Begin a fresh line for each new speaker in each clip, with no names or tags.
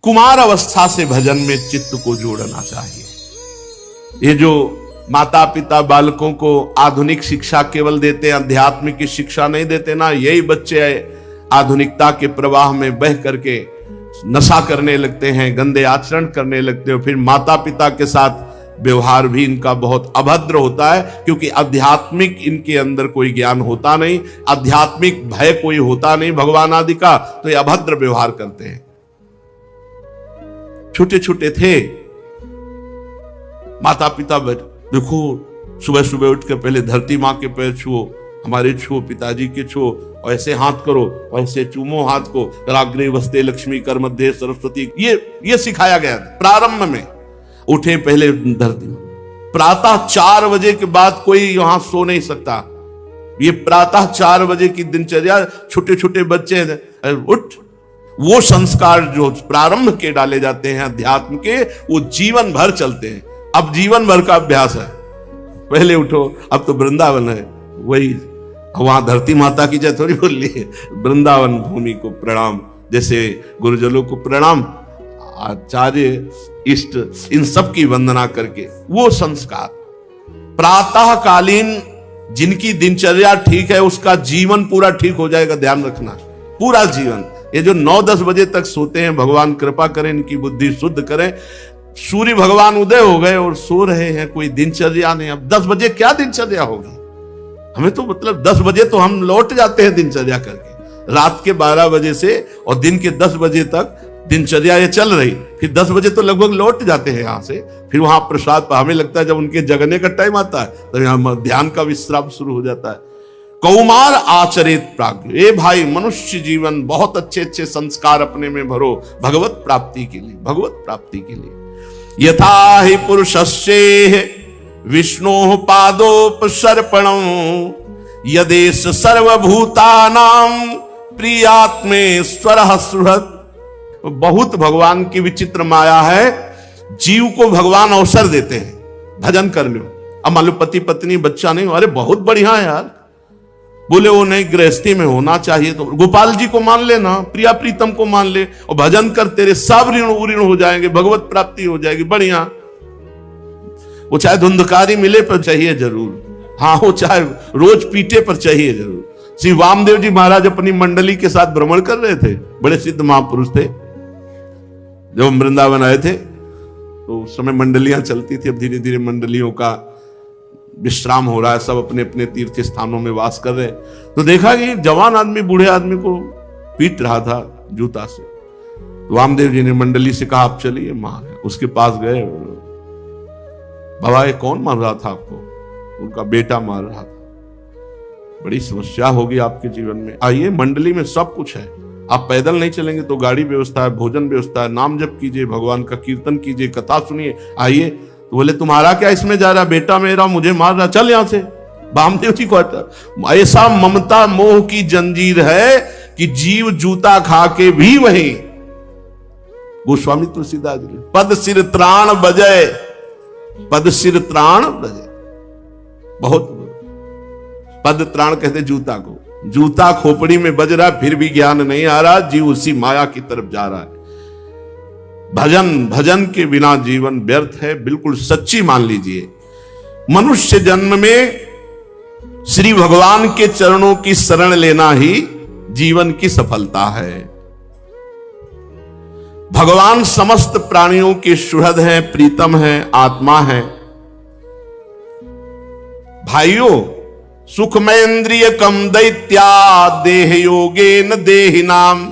कुमार अवस्था से भजन में चित्त को जोड़ना चाहिए। ये जो माता पिता बालकों को आधुनिक शिक्षा केवल देते हैं, आध्यात्मिक की शिक्षा नहीं देते ना, यही बच्चे आधुनिकता के प्रवाह में बह करके नशा करने लगते हैं, गंदे आचरण करने लगते हैं। फिर माता पिता के साथ व्यवहार भी इनका बहुत अभद्र होता है, क्योंकि आध्यात्मिक इनके अंदर कोई ज्ञान होता नहीं, आध्यात्मिक भय कोई होता नहीं भगवान आदि का, तो ये अभद्र व्यवहार करते हैं। छोटे छोटे थे, माता पिता देखो सुबह सुबह उठ कर पहले धरती माँ के पैर छुओ, हमारे छुओ, पिताजी के छुओ, ऐसे हाथ करो, ऐसे चूमो हाथ को, राग्रे वस्ते लक्ष्मी कर मध्य सरस्वती, ये सिखाया गया था प्रारंभ में। उठे पहले धरती, प्रातः 4 बजे के बाद कोई वहां सो नहीं सकता। ये प्रातः 4 बजे की दिनचर्या, छोटे छोटे बच्चे उठ, वो संस्कार जो प्रारंभ के डाले जाते हैं अध्यात्म के, वो जीवन भर चलते हैं। अब जीवन भर का अभ्यास है, पहले उठो, अब तो वृंदावन है, वही वहां धरती माता की जय थोड़ी बोल ली है, वृंदावन भूमि को प्रणाम, जैसे गुरुजनों को प्रणाम, आचार्य इष्ट इन सब की वंदना करके वो संस्कार। प्रातः कालीन जिनकी दिनचर्या ठीक है, उसका जीवन पूरा ठीक हो जाएगा, ध्यान रखना, पूरा जीवन। ये जो 9-10 बजे तक सोते हैं, भगवान कृपा करें, इनकी बुद्धि शुद्ध करें। सूर्य भगवान उदय हो गए और सो रहे हैं, कोई दिनचर्या नहीं। अब 10 बजे क्या दिनचर्या होगी? हमें तो मतलब 10 बजे तो हम लौट जाते हैं दिनचर्या करके, रात के 12 बजे से और दिन के 10 बजे तक दिनचर्या ये चल रही, फिर 10 बजे तो लगभग लौट जाते हैं यहाँ से। फिर वहां प्रसाद, हमें लगता है जब उनके जगने का टाइम आता है तो यहाँ ध्यान का विश्राम शुरू हो जाता है। कौमार आचरित प्राज्ञ, ए भाई मनुष्य जीवन बहुत अच्छे अच्छे संस्कार अपने में भरो भगवत प्राप्ति के लिए, भगवत प्राप्ति के लिए। यथा हि पुरुषस्येह विष्णोः पादोपसर्पणं यदेश सर्वभूतानां प्रियात्मेश्वरः सुहृत्। बहुत भगवान की विचित्र माया है, जीव को भगवान अवसर देते हैं, भजन कर लो। अब मान लो पति पत्नी बच्चा नहीं, अरे बहुत बढ़िया है यार, बोले वो नहीं गृहस्थी में होना चाहिए, तो गोपाल जी को मान लेना, प्रिया प्रीतम को मान ले और भजन कर, तेरे सब ऋण उऋण हो जाएंगे, भगवत प्राप्ति हो जाएगी, बढ़िया। वो चाहे धुंधकारी मिले पर चाहिए जरूर, हाँ वो चाहे रोज पीटे पर चाहिए जरूर। श्री वामदेव जी महाराज अपनी मंडली के साथ भ्रमण कर रहे थे, बड़े सिद्ध महापुरुष थे, जब वृंदावन आए थे तो उस समय मंडलियां चलती थी। अब धीरे धीरे मंडलियों का विश्राम हो रहा है, सब अपने अपने तीर्थ स्थानों में वास कर रहे हैं। तो देखा कि जवान आदमी बूढ़े आदमी को पीट रहा था जूता से। तो वामदेव जी ने मंडली से कहा आप चलिए, मार उसके पास गए, बाबा ये कौन मार रहा था आपको? उनका बेटा मार रहा था। बड़ी समस्या होगी आपके जीवन में, आइए मंडली में सब कुछ है, आप पैदल नहीं चलेंगे तो गाड़ी व्यवस्था है, भोजन व्यवस्था है, नाम जप कीजिए, भगवान का कीर्तन कीजिए, कथा सुनिए, आइए। तो बोले तुम्हारा क्या इसमें जा रहा, बेटा मेरा मुझे मार रहा, चल यहां से। वामदेव जी को ऐसा ममता मोह की जंजीर है कि जीव जूता खा के भी वही। गोस्वामी तुलसीदास जी, पद सिर त्राण बजय, पद सिर त्राण बजय, बहुत पद त्राण कहते जूता को, जूता खोपड़ी में बज रहा, फिर भी ज्ञान नहीं आ रहा, जीव उसी माया की तरफ जा रहा है। भजन के बिना जीवन व्यर्थ है, बिल्कुल सच्ची मान लीजिए। मनुष्य जन्म में श्री भगवान के चरणों की शरण लेना ही जीवन की सफलता है। भगवान समस्त प्राणियों के सुहृद हैं, प्रीतम हैं, आत्मा है। भाइयों, सुखमेन्द्रिय कम दैत्या देह योगेन देहिनाम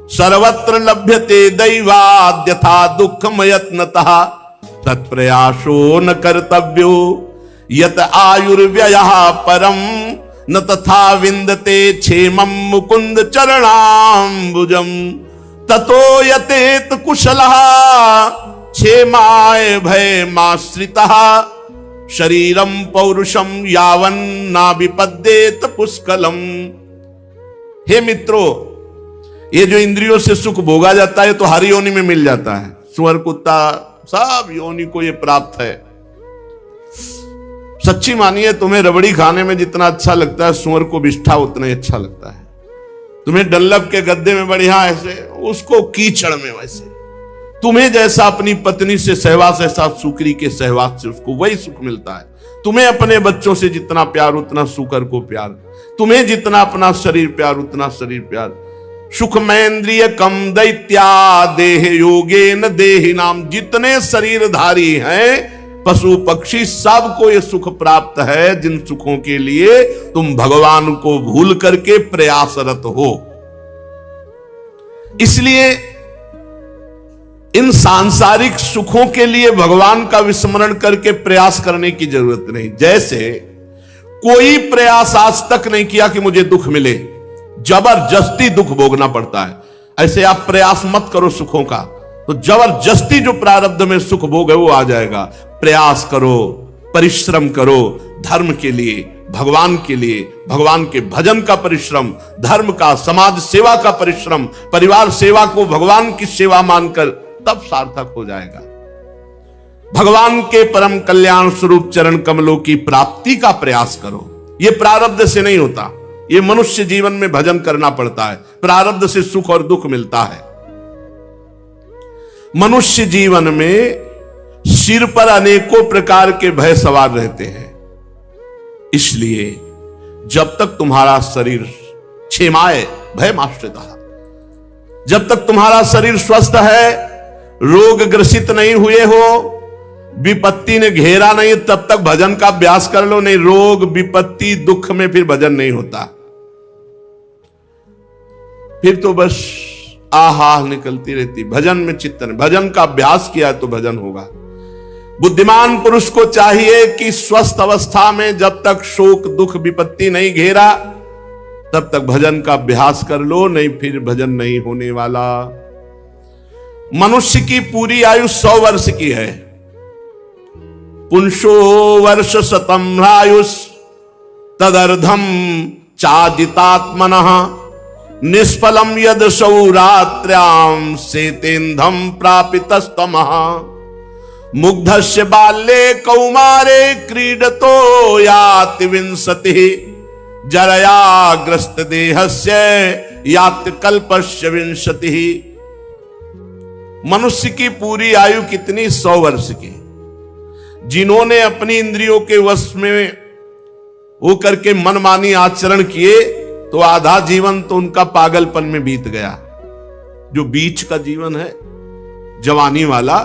सर्वत्र लभ्यते दैवाद्यथा दुःखमयत्नतः तत्प्रयासो न कर्तव्यो यत आयुर्व्ययः परम न तथा विन्दते क्षेमं मुकुंद चरणाम्बुजम् ततो यतेत कुशलः क्षेमाय भयमाश्रितः शरीरम पौरुषम यावन ना विपद्येत पुष्कलम। हे मित्रों, ये जो इंद्रियों से सुख भोगा जाता है तो हर योनि में मिल जाता है, सुअर कुत्ता सब योनि को ये प्राप्त है। सच्ची मानिए, तुम्हें रबड़ी खाने में जितना अच्छा लगता है सुअर को बिष्ठा उतना ही अच्छा लगता है। तुम्हें डल्लब के गद्दे में बढ़िया ऐसे, उसको कीचड़ में वैसे। तुम्हें जैसा अपनी पत्नी से सहवास, ऐसा सुकरी के सहवास से उसको वही सुख मिलता है। तुम्हें अपने बच्चों से जितना प्यार उतना सुकर को प्यार, तुम्हें जितना अपना शरीर प्यार उतना शरीर प्यार। सुखमेंद्रिय कम दैत्या देह योगे न देहि नाम। जितने शरीरधारी हैं पशु पक्षी सबको ये सुख प्राप्त है, जिन सुखों के लिए तुम भगवान को भूल करके प्रयासरत हो। इसलिए इन सांसारिक सुखों के लिए भगवान का विस्मरण करके प्रयास करने की जरूरत नहीं। जैसे कोई प्रयास आज तक नहीं किया कि मुझे दुख मिले, जबरदस्ती दुख भोगना पड़ता है। ऐसे आप प्रयास मत करो सुखों का, तो जबरदस्ती जो प्रारब्ध में सुख भोग है वो आ जाएगा। प्रयास करो, परिश्रम करो, धर्म के लिए, भगवान के लिए, भगवान के भजन का परिश्रम, धर्म का, समाज सेवा का परिश्रम, परिवार सेवा को भगवान की सेवा मानकर तब सार्थक हो जाएगा। भगवान के परम कल्याण स्वरूप चरण कमलों की प्राप्ति का प्रयास करो। यह प्रारब्ध से नहीं होता, यह मनुष्य जीवन में भजन करना पड़ता है। प्रारब्ध से सुख और दुख मिलता है। मनुष्य जीवन में सिर पर अनेकों प्रकार के भय सवार रहते हैं। इसलिए जब तक तुम्हारा शरीर क्षेमाय भय माश्रितः, जब तक तुम्हारा शरीर स्वस्थ है, रोग ग्रसित नहीं हुए हो, विपत्ति ने घेरा नहीं, तब तक भजन का अभ्यास कर लो। नहीं, रोग विपत्ति दुख में फिर भजन नहीं होता। फिर तो बस आहा निकलती रहती। भजन में चित्तन, भजन का अभ्यास किया तो भजन होगा। बुद्धिमान पुरुष को चाहिए कि स्वस्थ अवस्था में जब तक शोक दुख विपत्ति नहीं घेरा तब तक भजन का अभ्यास कर लो, नहीं फिर भजन नहीं होने वाला। मनुष्य की पूरी आयु 100 वर्ष की है। पुंसो वर्ष शतम आयुष तदर्धम चादितात्मनः निष्फलम यद सौरात्र्याम सेतेन्धम प्रापितस्तमः मुग्धस्य बाल्ये कौमारे क्रीडतो याति विंशतिः जरयाग्रस्त देहस्य याति कल्पस्य विंशतिः। मनुष्य की पूरी आयु कितनी? 100 वर्ष की। जिन्होंने अपनी इंद्रियों के वश में होकर के मनमानी आचरण किए तो आधा जीवन तो उनका पागलपन में बीत गया। जो बीच का जीवन है जवानी वाला,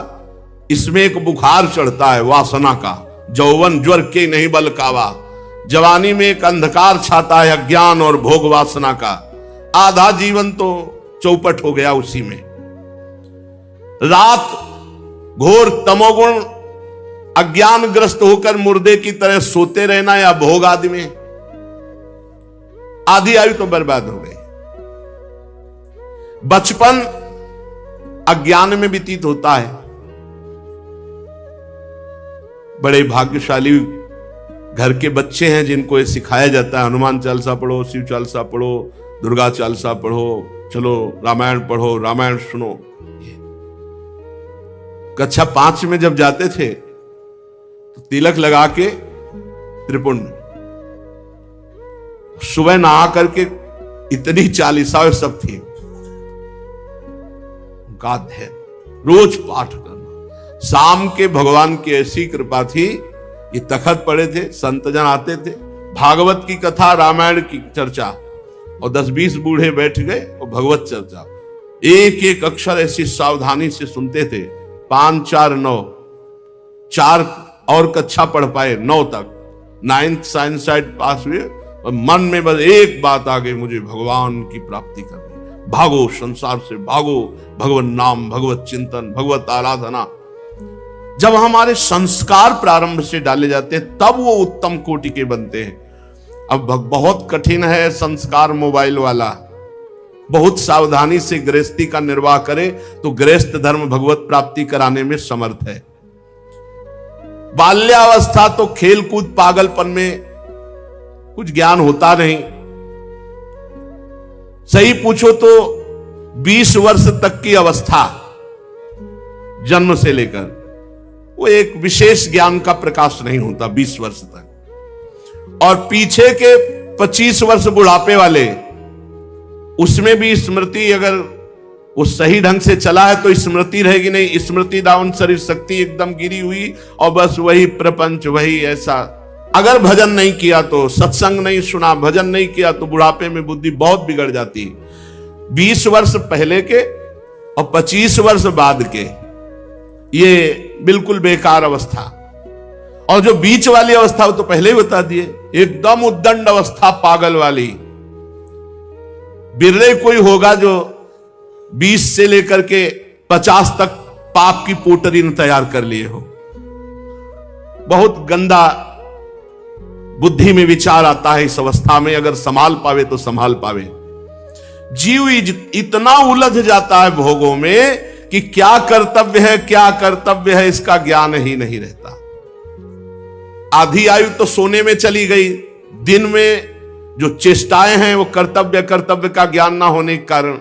इसमें एक बुखार चढ़ता है वासना का, यौवन ज्वर के नहीं बलकावा। जवानी में एक अंधकार छाता है अज्ञान और भोग वासना का। आधा जीवन तो चौपट हो गया उसी में। रात घोर तमोगुण अज्ञानग्रस्त होकर मुर्दे की तरह सोते रहना या भोग आदि में, आधी आयु तो बर्बाद हो गई। बचपन अज्ञान में व्यतीत होता है। बड़े भाग्यशाली घर के बच्चे हैं जिनको ये सिखाया जाता है, हनुमान चालीसा पढ़ो, शिव चालीसा पढ़ो, दुर्गा चालीसा पढ़ो, चलो रामायण पढ़ो, रामायण सुनो। कक्षा 5 में जब जाते थे तो तिलक लगा के त्रिपुंड, सुबह नहा करके इतनी चालीसा सब थी, गाध्य रोज पाठ करना। शाम के भगवान की ऐसी कृपा थी, ये तखत पड़े थे, संतजन आते थे, भागवत की कथा, रामायण की चर्चा, और 10-20 बूढ़े बैठ गए और भगवत चर्चा। एक एक अक्षर ऐसी सावधानी से सुनते थे। 5, 4, 9, 4 और कक्षा पढ़ पाए, 9 तक, 9th साइंस साइड पास हुए, और मन में बस एक बात आ गई, मुझे भगवान की प्राप्ति करनी। भागो संसार से, भागो भगवत नाम, भगवत चिंतन, भगवत आराधना। जब हमारे संस्कार प्रारंभ से डाले जाते हैं तब वो उत्तम कोटि के बनते हैं। अब बहुत कठिन है संस्कार मोबाइल वाला। बहुत सावधानी से गृहस्थी का निर्वाह करे तो गृहस्थ धर्म भगवत प्राप्ति कराने में समर्थ है। बाल्यावस्था तो खेलकूद पागलपन में कुछ ज्ञान होता नहीं। सही पूछो तो 20 वर्ष तक की अवस्था, जन्म से लेकर, वो एक विशेष ज्ञान का प्रकाश नहीं होता 20 वर्ष तक। और पीछे के 25 वर्ष बुढ़ापे वाले, उसमें भी स्मृति अगर वो सही ढंग से चला है तो स्मृति रहेगी, नहीं स्मृति दावन शरीर शक्ति एकदम गिरी हुई और बस वही प्रपंच वही ऐसा। अगर भजन नहीं किया तो, सत्संग नहीं सुना, भजन नहीं किया तो बुढ़ापे में बुद्धि बहुत बिगड़ जाती है। 20 वर्ष पहले के और 25 वर्ष बाद के ये बिल्कुल बेकार अवस्था, और जो बीच वाली अवस्था वो तो पहले ही बता दिए, एकदम उद्दंड अवस्था पागल वाली। बिरले कोई होगा जो 20 से लेकर के 50 तक पाप की पोटरी ने तैयार कर लिए हो। बहुत गंदा बुद्धि में विचार आता है इस अवस्था में, अगर संभाल पावे तो संभाल पावे। जीव इतना उलझ जाता है भोगों में कि क्या कर्तव्य है क्या कर्तव्य है इसका ज्ञान ही नहीं रहता। आधी आयु तो सोने में चली गई, दिन में जो चेष्टाएं हैं वो कर्तव्य का ज्ञान ना होने के कारण,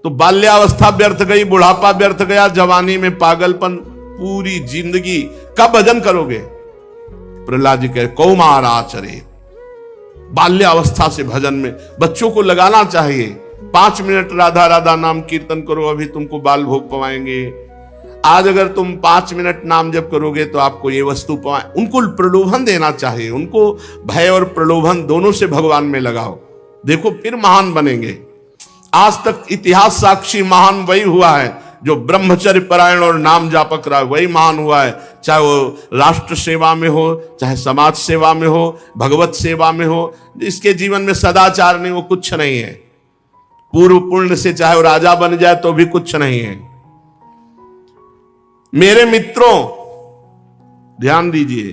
तो बाल्यावस्था व्यर्थ गई, बुढ़ापा व्यर्थ गया, जवानी में पागलपन, पूरी जिंदगी कब भजन करोगे? प्रहलाद जी कहे कौमार आचरे, बाल्यावस्था से भजन में बच्चों को लगाना चाहिए। 5 मिनट राधा राधा नाम कीर्तन करो, अभी तुमको बाल भोग पवाएंगे। आज अगर तुम 5 मिनट नाम जप करोगे तो आपको ये वस्तु पवाए। उनको प्रलोभन देना चाहिए, उनको भय और प्रलोभन दोनों से भगवान में लगाओ, देखो फिर महान बनेंगे। आज तक इतिहास साक्षी महान वही हुआ है जो ब्रह्मचर्य परायण और नाम जापक रहा, वही महान हुआ है। चाहे वो राष्ट्र सेवा में हो, चाहे समाज सेवा में हो, भगवत सेवा में हो। इसके जीवन में सदाचार नहीं, वो कुछ नहीं है। पूर्व पुण्य से चाहे वो राजा बन जाए तो भी कुछ नहीं है। मेरे मित्रों ध्यान दीजिए,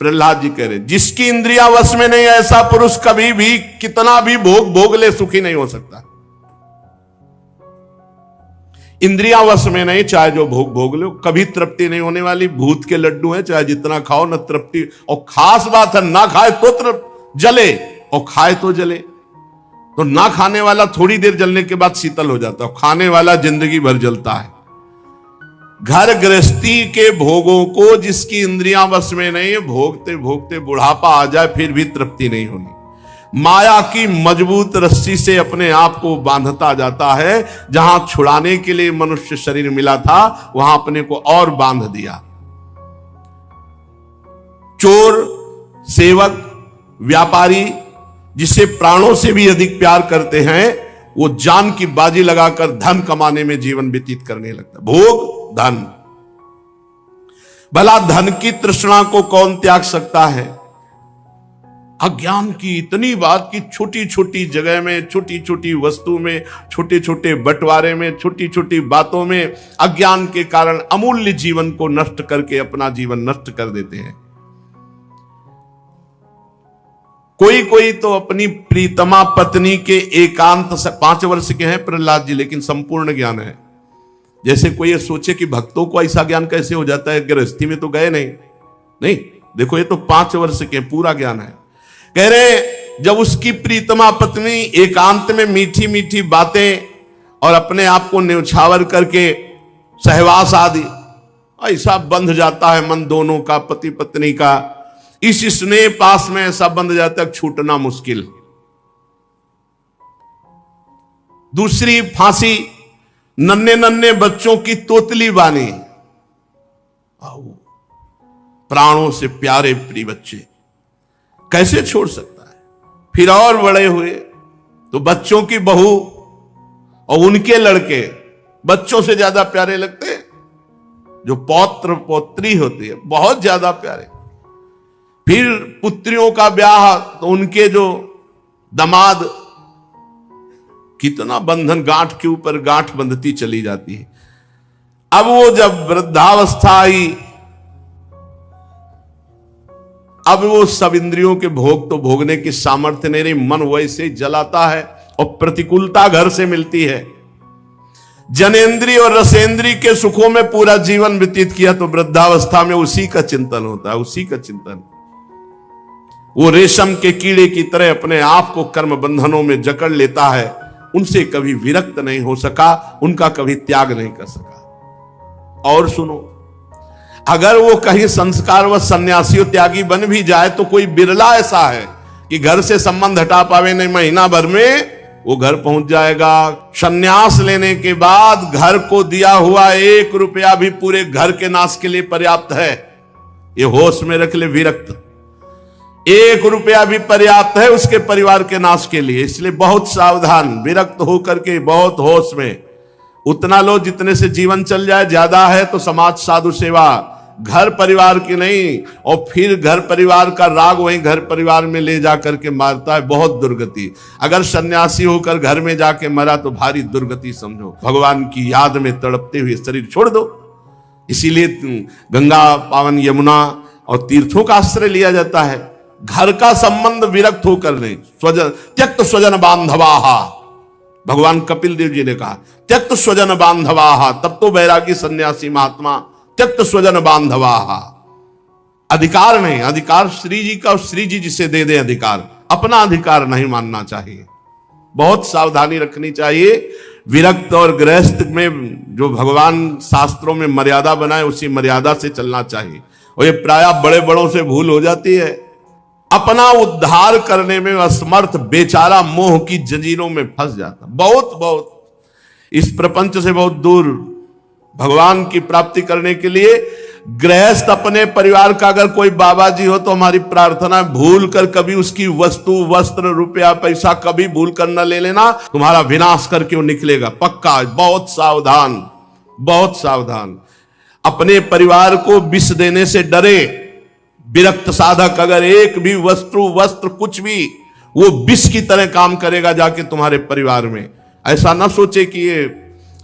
प्रहलाद जी कह रहे जिसकी इंद्रियां वश में नहीं ऐसा पुरुष कभी भी कितना भी भोग भोग ले सुखी नहीं हो सकता। इंद्रियां वश में नहीं, चाहे जो भोग भोग लो, कभी तृप्ति नहीं होने वाली। भूत के लड्डू हैं, चाहे जितना खाओ न तृप्ति। और खास बात है ना खाए तो जले और खाए तो जले। तो ना खाने वाला थोड़ी देर जलने के बाद शीतल हो जाता है, खाने वाला जिंदगी भर जलता है। घर गृहस्थी के भोगों को जिसकी इंद्रियां वश में नहीं है, भोगते भोगते बुढ़ापा आ जाए फिर भी तृप्ति नहीं होनी। माया की मजबूत रस्सी से अपने आप को बांधता जाता है। जहां छुड़ाने के लिए मनुष्य शरीर मिला था वहां अपने को और बांध दिया। चोर, सेवक, व्यापारी जिसे प्राणों से भी अधिक प्यार करते हैं, वो जान की बाजी लगाकर धन कमाने में जीवन व्यतीत करने लगता। भोग धन, भला धन की तृष्णा को कौन त्याग सकता है? अज्ञान की इतनी बात की छोटी छोटी जगह में, छोटी छोटी वस्तु में, छोटे छोटे बंटवारे में, छोटी छोटी बातों में अज्ञान के कारण अमूल्य जीवन को नष्ट करके अपना जीवन नष्ट कर देते हैं। कोई कोई तो अपनी प्रीतमा पत्नी के एकांत 5 वर्ष के हैं प्रहलाद जी, लेकिन संपूर्ण ज्ञान है। जैसे कोई ये सोचे कि भक्तों को ऐसा ज्ञान कैसे हो जाता है, गृहस्थी में तो गए नहीं। देखो ये तो 5 वर्ष के पूरा ज्ञान है। कह रहे जब उसकी प्रीतमा पत्नी एकांत में मीठी मीठी बातें और अपने आप को न्यौछावर करके सहवास आदि, ऐसा बंध जाता है मन दोनों का, पति पत्नी का। इस स्नेह पास में ऐसा बंध जाता है छूटना मुश्किल। दूसरी फांसी, नन्हे नन्हे बच्चों की तोतली बानी, प्राणों से प्यारे प्रिय बच्चे कैसे छोड़ सकता है? फिर और बड़े हुए तो बच्चों की बहू और उनके लड़के बच्चों से ज्यादा प्यारे लगते हैं। जो पौत्र पौत्री होती है बहुत ज्यादा प्यारे। फिर पुत्रियों का ब्याह तो उनके जो दामाद, कितना बंधन गांठ के ऊपर गांठ बंधती चली जाती है। अब वो जब वृद्धावस्था आई, अब वो सब इंद्रियों के भोग तो भोगने की सामर्थ्य नहीं रही, मन वैसे ही जलाता है और प्रतिकूलता घर से मिलती है। जनेन्द्रीय और रसेंद्रीय के सुखों में पूरा जीवन व्यतीत किया तो वृद्धावस्था में उसी का चिंतन होता है, उसी का चिंतन। वो रेशम के कीड़े की तरह अपने आप को कर्म बंधनों में जकड़ लेता है, उनसे कभी विरक्त नहीं हो सका, उनका कभी त्याग नहीं कर सका। और सुनो, अगर वो कहीं संस्कार व सन्यासी त्यागी बन भी जाए तो कोई बिरला ऐसा है कि घर से संबंध हटा पावे नहीं, महीना भर में वो घर पहुंच जाएगा। संन्यास लेने के बाद घर को दिया हुआ 1 रुपया भी पूरे घर के नाश के लिए पर्याप्त है। ये होश में रख ले विरक्त, 1 रुपया भी पर्याप्त है उसके परिवार के नाश के लिए। इसलिए बहुत सावधान, विरक्त होकर के बहुत होश में, उतना लो जितने से जीवन चल जाए। ज्यादा है तो समाज साधु सेवा, घर परिवार की नहीं। और फिर घर परिवार का राग वहीं घर परिवार में ले जाकर के मारता है, बहुत दुर्गति। अगर सन्यासी होकर घर में जाके मरा तो भारी दुर्गति समझो। भगवान की याद में तड़पते हुए शरीर छोड़ दो। इसीलिए गंगा, पावन यमुना और तीर्थों का आश्रय लिया जाता है। घर का संबंध विरक्त होकर नहीं। स्वजन त्यक्त स्वजन बांधवाहा, भगवान कपिल देव जी ने कहा त्यक्त स्वजन बांधवाहा, तब तो वैरागी सन्यासी महात्मा त्यक्त स्वजन बांधवाहा। अधिकार नहीं, अधिकार श्री जी का, और श्री जी जिसे दे दे अधिकार, अपना अधिकार नहीं मानना चाहिए। बहुत सावधानी रखनी चाहिए। विरक्त और गृहस्थ में जो भगवान शास्त्रों में मर्यादा बनाए उसी मर्यादा से चलना चाहिए। और ये प्रायः बड़े बड़ों से भूल हो जाती है। अपना उद्धार करने में असमर्थ बेचारा मोह की जंजीरों में फंस जाता, बहुत इस प्रपंच से बहुत दूर भगवान की प्राप्ति करने के लिए। गृहस्थ अपने परिवार का अगर कोई बाबा जी हो तो हमारी प्रार्थना भूल कर कभी उसकी वस्तु, वस्त्र, रुपया, पैसा कभी भूल कर न ले लेना, तुम्हारा विनाश करके वो निकलेगा पक्का। बहुत सावधान, बहुत सावधान। अपने परिवार को विष देने से डरे। विरक्त साधक अगर एक भी वस्तु, वस्त्र, कुछ भी, वो विष की तरह काम करेगा जाके तुम्हारे परिवार में। ऐसा ना सोचे कि ये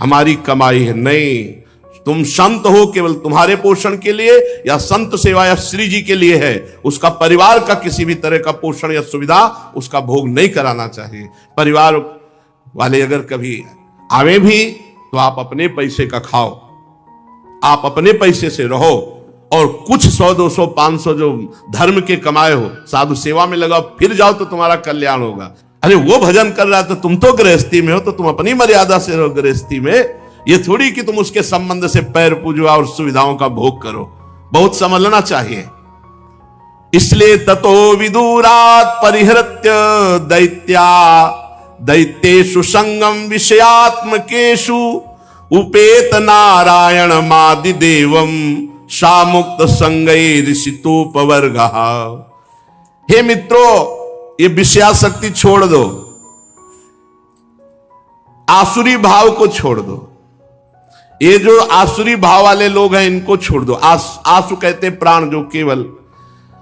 हमारी कमाई है, नहीं। तुम संत हो केवल तुम्हारे पोषण के लिए, या संत सेवा या श्री जी के लिए है। उसका परिवार का किसी भी तरह का पोषण या सुविधा उसका भोग नहीं कराना चाहिए। परिवार वाले अगर कभी आवे भी तो आप अपने पैसे का खाओ, आप अपने पैसे से रहो, और कुछ 100, 200, 500 जो धर्म के कमाए हो साधु सेवा में लगाओ, फिर जाओ तो तुम्हारा कल्याण होगा। अरे वो भजन कर रहा है तो तुम तो गृहस्थी में हो, तो तुम अपनी मर्यादा से रहो गृहस्थी में। ये थोड़ी कि तुम उसके संबंध से पैर पूजवा और सुविधाओं का भोग करो। बहुत समझना चाहिए। इसलिए ततो विदुरात परिहृत्य दैत्या दैत्येषु संगम विषयात्मकेषु उपेत नारायण मादि देवम सामुक्त संगैरिषितोपवर्गः। हे मित्रों, ये विषयासक्ति छोड़ दो, आसुरी भाव को छोड़ दो। ये जो आसुरी भाव वाले लोग हैं इनको छोड़ दो। आसु कहते प्राण, जो केवल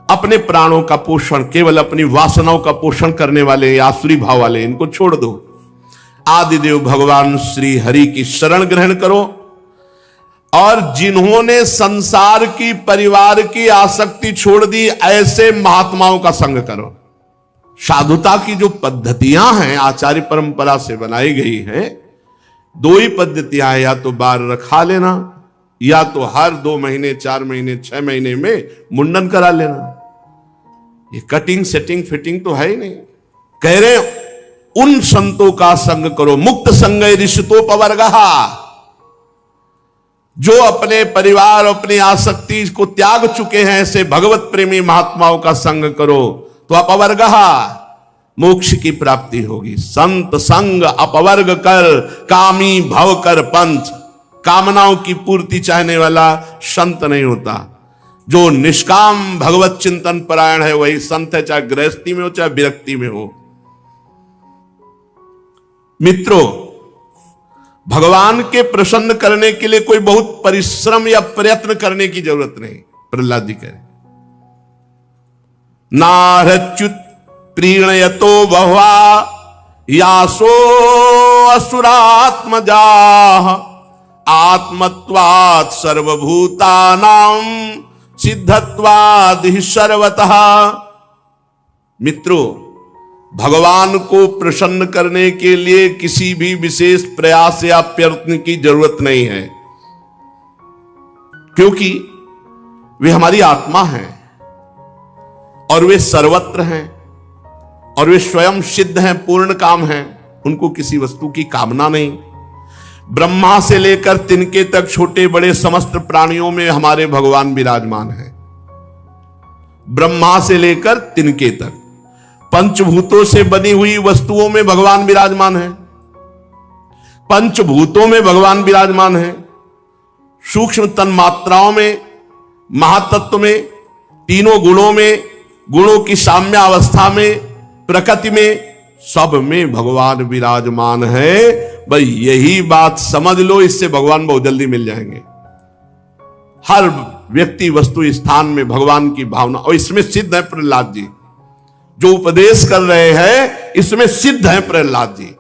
अपने प्राणों का पोषण, केवल अपनी वासनाओं का पोषण करने वाले आसुरी भाव वाले, इनको छोड़ दो। आदिदेव भगवान श्री हरि की शरण ग्रहण करो, और जिन्होंने संसार की, परिवार की आसक्ति छोड़ दी, ऐसे महात्माओं का संग करो। साधुता की जो पद्धतियां हैं आचार्य परंपरा से बनाई गई हैं, 2 ही पद्धतियां हैं। या तो बार रखा लेना, या तो हर 2 महीने, 4 महीने, 6 महीने में मुंडन करा लेना। ये कटिंग, सेटिंग, फिटिंग तो है ही नहीं। कह रहे उन संतों का संग करो। मुक्त संगैरिषितोपवर्गः, जो अपने परिवार, अपनी आसक्ति को त्याग चुके हैं, ऐसे भगवत प्रेमी महात्माओं का संग करो तो अपवर्गः, मोक्ष की प्राप्ति होगी। संत संग अपवर्ग कर, कामी भव कर पंथ। कामनाओं की पूर्ति चाहने वाला संत नहीं होता। जो निष्काम भगवत चिंतन परायण है वही संत है, चाहे गृहस्थी में हो चाहे विरक्ति में हो। मित्रों, भगवान के प्रसन्न करने के लिए कोई बहुत परिश्रम या प्रयत्न करने की जरूरत नहीं। प्रहलाद जी कह रहे, नारच्युत प्रीणयतो बह्वा यासो असुरात्मजाः आत्मत्वात् सर्वभूतानां सिद्धत्वाद् हि सर्वतः। मित्रों, भगवान को प्रसन्न करने के लिए किसी भी विशेष प्रयास या प्रयत्न की जरूरत नहीं है, क्योंकि वे हमारी आत्मा हैं और वे सर्वत्र हैं और वे स्वयं सिद्ध हैं, पूर्ण काम हैं। उनको किसी वस्तु की कामना नहीं। ब्रह्मा से लेकर तिनके तक छोटे बड़े समस्त प्राणियों में हमारे भगवान विराजमान हैं। ब्रह्मा से लेकर तिनके तक पंचभूतों से बनी हुई वस्तुओं में भगवान विराजमान है, पंचभूतों में भगवान विराजमान है, सूक्ष्म तन्मात्राओं में, महातत्व में, तीनों गुणों में, गुणों की साम्य अवस्था में, प्रकृति में, सब में भगवान विराजमान है। भाई यही बात समझ लो, इससे भगवान बहुत जल्दी मिल जाएंगे। हर व्यक्ति वस्तु स्थान में भगवान की भावना, और इसमें सिद्ध है प्रहलाद जी जो उपदेश कर रहे हैं, इसमें सिद्ध है प्रहलाद जी।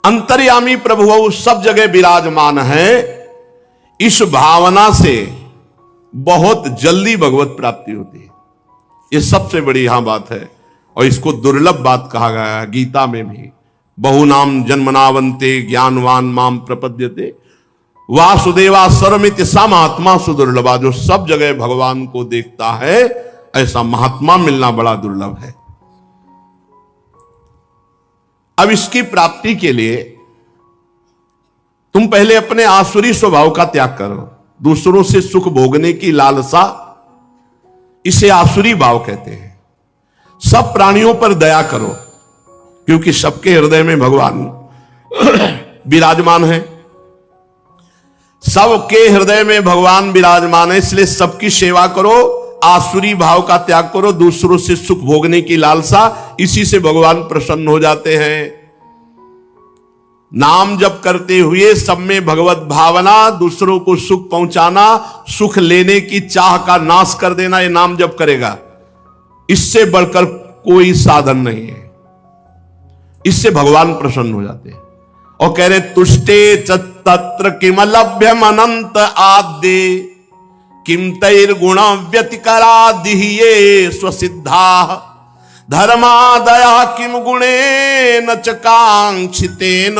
अंतर्यामी प्रभु सब जगह विराजमान है। इस भावना से बहुत जल्दी भगवत प्राप्ति होती है। ये सबसे बड़ी यहां बात है, और इसको दुर्लभ बात कहा गया है गीता में भी। बहुनाम जन्मनावंते ज्ञानवान माम प्रपद्यते वासुदेवा सर्वमिति सा महात्मा सुदुर्लभा। जो सब जगह भगवान को देखता है, ऐसा महात्मा मिलना बड़ा दुर्लभ है। अब इसकी प्राप्ति के लिए तुम पहले अपने आसुरी स्वभाव का त्याग करो। दूसरों से सुख भोगने की लालसा, इसे आसुरी भाव कहते हैं। सब प्राणियों पर दया करो, क्योंकि सबके हृदय में भगवान विराजमान है। सबके हृदय में भगवान विराजमान है, इसलिए सबकी सेवा करो, आसुरी भाव का त्याग करो, दूसरों से सुख भोगने की लालसा, इसी से भगवान प्रसन्न हो जाते हैं। नाम जप करते हुए सब में भगवत भावना, दूसरों को सुख पहुंचाना, सुख लेने की चाह का नाश कर देना, ये नाम जप करेगा। इससे बढ़कर कोई साधन नहीं है। इससे भगवान प्रसन्न हो जाते हैं और कह रहे तुष्टे तत्र किमलभ्यम अनंत आद्य किम तैर्गुण व्यतिकरा दिहिये स्वसिद्धा धर्मादया किम गुणे न चकांक्षितेन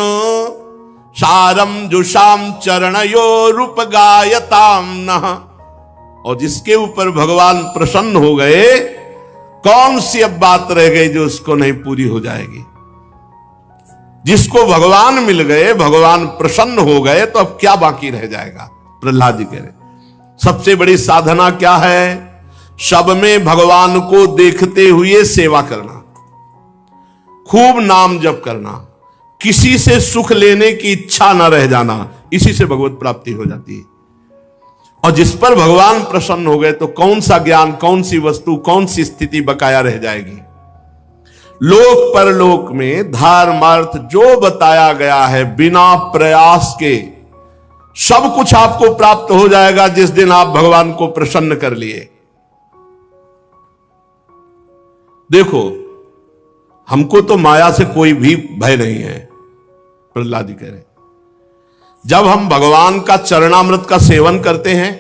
सारम जुषाम चरणयो रूप गायताम नः। और जिसके ऊपर भगवान प्रसन्न हो गए, कौन सी अब बात रह गई जो उसको नहीं पूरी हो जाएगी। जिसको भगवान मिल गए, भगवान प्रसन्न हो गए, तो अब क्या बाकी रह जाएगा। प्रहलाद जी कह रहे सबसे बड़ी साधना क्या है? सब में भगवान को देखते हुए सेवा करना, खूब नाम जप करना, किसी से सुख लेने की इच्छा न रह जाना, इसी से भगवत प्राप्ति हो जाती है। और जिस पर भगवान प्रसन्न हो गए तो कौन सा ज्ञान, कौन सी वस्तु, कौन सी स्थिति बकाया रह जाएगी। लोक परलोक में धर्म अर्थ जो बताया गया है, बिना प्रयास के सब कुछ आपको प्राप्त हो जाएगा जिस दिन आप भगवान को प्रसन्न कर लिए। देखो, हमको तो माया से कोई भी भय नहीं है, प्रहलाद जी कह रहे। जब हम भगवान का चरणामृत का सेवन करते हैं,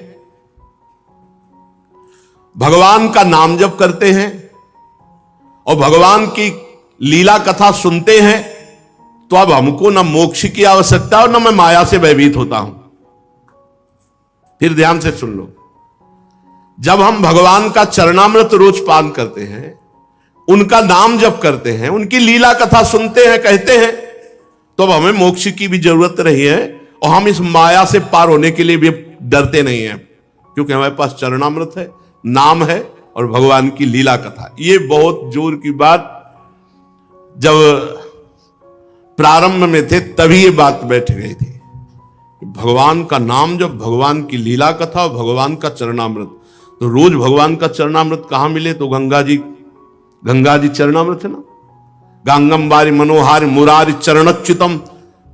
भगवान का नाम जप करते हैं और भगवान की लीला कथा सुनते हैं, तो अब हमको न मोक्ष की आवश्यकता और न मैं माया से भयभीत होता हूं। फिर ध्यान से सुन लो, जब हम भगवान का चरणामृत रोज पान करते हैं, उनका नाम जप करते हैं, उनकी लीला कथा सुनते हैं, कहते हैं, तो अब हमें मोक्ष की भी जरूरत नहीं है और हम इस माया से पार होने के लिए भी डरते नहीं हैं, क्योंकि हमारे पास चरणामृत है, नाम है और भगवान की लीला कथा। ये बहुत जोर की बात जब प्रारंभ में थे तभी ये बात बैठ गई थी। भगवान का नाम जब, भगवान की लीला कथा और भगवान का चरणामृत, तो रोज भगवान का चरणामृत कहां मिले? तो गंगा जी चरणामृत है ना। गंगम बारी मनोहारी मुरारी चरणच्युतम,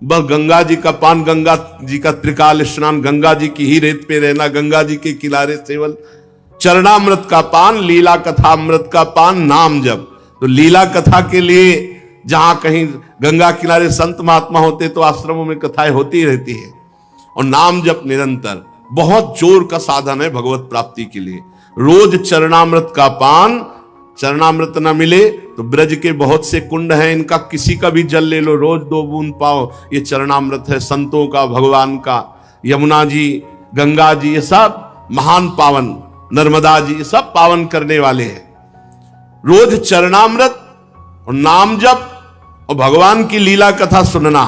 बस गंगा जी का पान, गंगा जी का त्रिकाल स्नान, गंगा जी की ही रेत पे रहना, गंगा जी के किनारे सेवन, चरणामृत का पान, लीला कथा अमृत का पान, नाम जप। तो लीला कथा के लिए जहां कहीं गंगा किनारे संत महात्मा होते तो आश्रमों में कथाएं होती रहती है, और नाम जप निरंतर बहुत जोर का साधन है भगवत प्राप्ति के लिए। रोज चरणामृत का पान, चरणामृत ना मिले तो ब्रज के बहुत से कुंड हैं, इनका किसी का भी जल ले लो, रोज 2 बूंद पाओ, ये चरणामृत है संतों का, भगवान का। यमुना जी, गंगा जी, ये सब महान पावन, नर्मदा जी, ये सब पावन करने वाले हैं। रोज चरणामृत और नाम जप और भगवान की लीला कथा सुनना,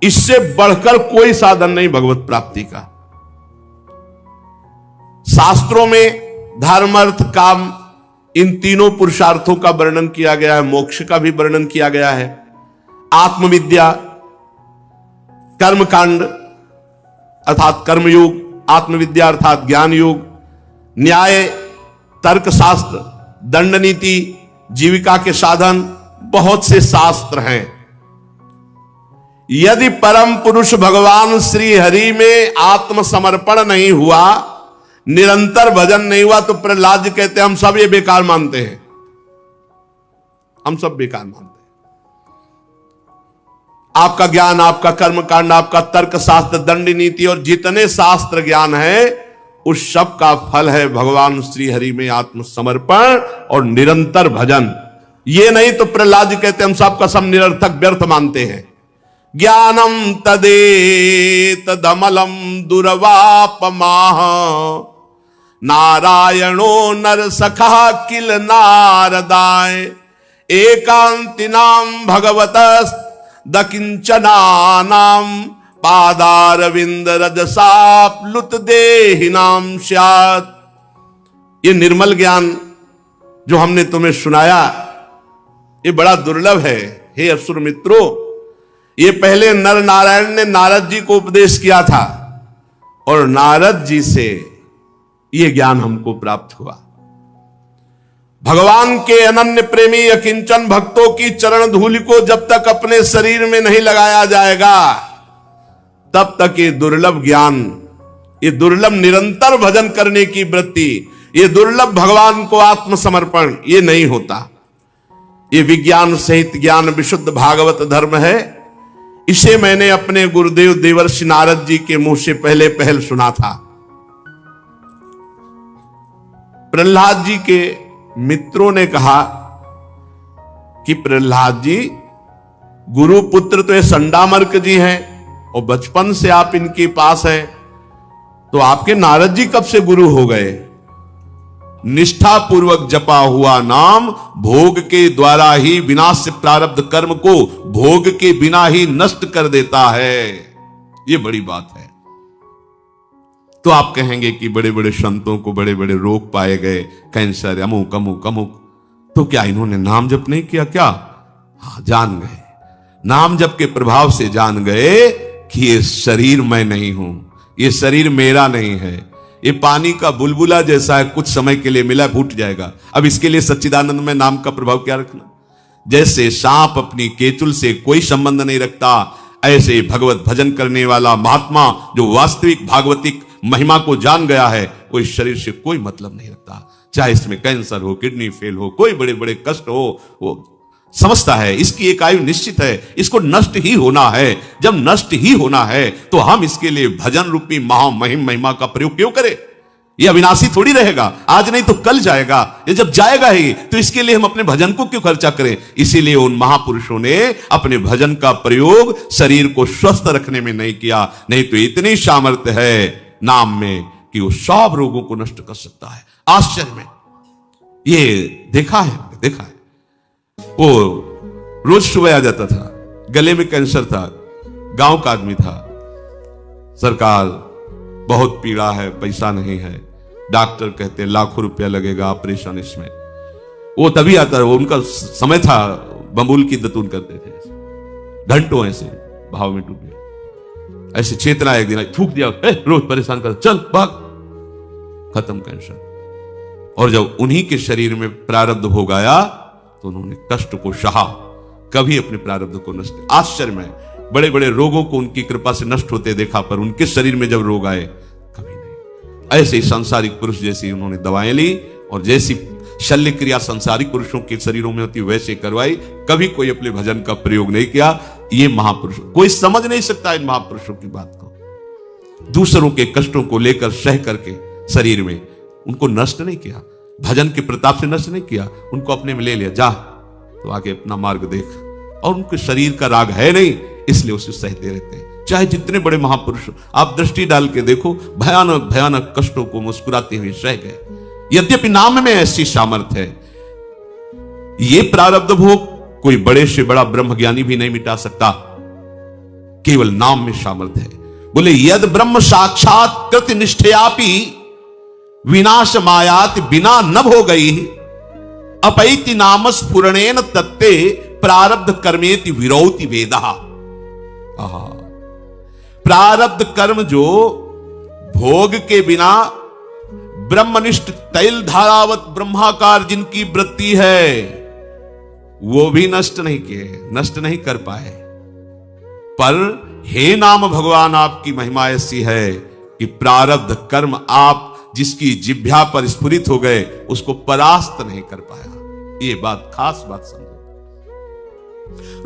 इससे बढ़कर कोई साधन नहीं भगवत प्राप्ति का। शास्त्रों में धर्म अर्थ काम इन तीनों पुरुषार्थों का वर्णन किया गया है, मोक्ष का भी वर्णन किया गया है। आत्मविद्या, कर्मकांड अर्थात कर्मयोग, आत्मविद्या अर्थात ज्ञान योग, न्याय, तर्कशास्त्र, दंड नीति, जीविका के साधन, बहुत से शास्त्र हैं। यदि परम पुरुष भगवान श्री हरि में आत्मसमर्पण नहीं हुआ, निरंतर भजन नहीं हुआ, तो प्रहलाद जी कहते हैं हम सब ये बेकार मानते हैं, हम सब बेकार मानते हैं। आपका ज्ञान, आपका कर्मकांड, आपका तर्कशास्त्र, दंड नीति और जितने शास्त्र ज्ञान है, उस सब का फल है भगवान श्री हरि में आत्मसमर्पण और निरंतर भजन। ये नहीं तो प्रहलाद जी कहते हम सब का सब निरर्थक व्यर्थ मानते हैं। ज्ञानम तदेतदमलम दुर्वापमाह, नारायणो नर सखा किल नारदाय, एकांतिनाम भगवतस् दकिंचनानाम, पादारविंद रजसाप्लुत देहिनाम स्यात्। ये निर्मल ज्ञान जो हमने तुम्हें सुनाया, ये बड़ा दुर्लभ है हे असुर मित्रों। ये पहले नर नारायण ने नारद जी को उपदेश किया था और नारद जी से ये ज्ञान हमको प्राप्त हुआ। भगवान के अनन्य प्रेमी अकिंचन भक्तों की चरण धूलि को जब तक अपने शरीर में नहीं लगाया जाएगा, तब तक ये दुर्लभ ज्ञान, ये दुर्लभ निरंतर भजन करने की वृत्ति, ये दुर्लभ भगवान को आत्मसमर्पण, ये नहीं होता। ये विज्ञान सहित ज्ञान विशुद्ध भागवत धर्म है। इसे मैंने अपने गुरुदेव देवर्षि नारद जी के मुंह से पहले पहल सुना था। प्रहलाद जी के मित्रों ने कहा कि प्रहलाद जी, गुरु पुत्र तो ये संडामर्क जी हैं और बचपन से आप इनके पास हैं, तो आपके नारद जी कब से गुरु हो गए? निष्ठा पूर्वक जपा हुआ नाम भोग के द्वारा ही विनाश प्रारब्ध कर्म को भोग के बिना ही नष्ट कर देता है। ये बड़ी बात है। तो आप कहेंगे कि बड़े बड़े संतों को बड़े बड़े रोग पाए गए, कैंसर, अमुक अमुक अमुक, तो क्या इन्होंने नाम जप नहीं किया क्या? हाँ, जान गए, नाम जप के प्रभाव से जान गए कि ये शरीर मैं नहीं हूं, ये शरीर मेरा नहीं है, ये पानी का बुलबुला जैसा है, कुछ समय के लिए मिला फूट जाएगा। अब इसके लिए सच्चिदानंद में नाम का प्रभाव क्या रखना? जैसे सांप अपनी केचुल से कोई संबंध नहीं रखता, ऐसे भगवत भजन करने वाला महात्मा जो वास्तविक भागवतिक महिमा को जान गया है, वो इस शरीर से कोई मतलब नहीं रखता। चाहे इसमें कैंसर हो, किडनी फेल हो, कोई बड़े बड़े कष्ट हो, वो समझता है इसकी एक आयु निश्चित है, इसको नष्ट ही होना है। जब नष्ट ही होना है तो हम इसके लिए भजन रूपी महामहिम महिमा का प्रयोग क्यों करें? ये अविनाशी थोड़ी रहेगा, आज नहीं तो कल जाएगा। ये जब जाएगा ही तो इसके लिए हम अपने भजन को क्यों खर्चा करें? इसीलिए उन महापुरुषों ने अपने भजन का प्रयोग शरीर को स्वस्थ रखने में नहीं किया। नहीं तो इतनी सामर्थ्य है नाम में कि वो सब रोगों को नष्ट कर सकता है। आश्चर्य में ये देखा है। वो रोज सुबह आ जाता था, गले में कैंसर था, गांव का आदमी था, सरकार बहुत पीड़ा है, पैसा नहीं है, डॉक्टर कहते लाखों रुपया लगेगा ऑपरेशन इसमें। वो तभी आता है, वो उनका समय था, बबूल की दतून करते थे, घंटों ऐसे भाव में डूबे। ऐसे चेतना एक दिन थूक दिया, रोज परेशान कर, चल भाग, खत्म कैंसर। और जब उन्हीं के शरीर में प्रारब्ध हो गया तो उन्होंने कष्ट को सहा, कभी अपने प्रारब्ध को नष्ट। आश्चर्य में बड़े बड़े रोगों को उनकी कृपा से नष्ट होते देखा, पर उनके शरीर में जब रोग आए कभी नहीं। ऐसे ही सांसारिक पुरुष जैसी उन्होंने दवाएं ली और जैसी शल्य क्रिया सांसारिक पुरुषों के शरीरों में होती वैसे करवाई, कभी कोई अपने भजन का प्रयोग नहीं किया। ये महापुरुष, कोई समझ नहीं सकता इन महापुरुषों की बात को। दूसरों के कष्टों को लेकर सह करके शरीर में उनको नष्ट नहीं किया, भजन के प्रताप से नष्ट नहीं किया, उनको अपने में ले लिया, जा तो आगे अपना मार्ग देख। और उनके शरीर का राग है नहीं, इसलिए उसे सहते रहते हैं। चाहे जितने बड़े महापुरुष आप दृष्टि डाल के देखो, भयानक भयानक कष्टों को मुस्कुराते हुए सह गए। यद्यपि नाम में ऐसी सामर्थ्य है, ये प्रारब्ध भोग कोई बड़े से बड़ा ब्रह्म ज्ञानी भी नहीं मिटा सकता, केवल नाम में सामर्थ्य है। बोले यद ब्रह्म साक्षात कृत निष्ठयापि विनाश मायात बिना नभ हो गई, अपैति नाम स्फुरणेन तत्ते प्रारब्ध कर्मेति विरौति वेदः। प्रारब्ध कर्म जो भोग के बिना ब्रह्मनिष्ठ तैल धारावत ब्रह्माकार जिनकी वृत्ति है, वो भी नष्ट नहीं किए, नष्ट नहीं कर पाए। पर हे नाम भगवान, आपकी महिमा ऐसी है कि प्रारब्ध कर्म आप जिसकी जिह्वा पर स्फुरित हो गए, उसको परास्त नहीं कर पाया। ये बात खास बात समझो।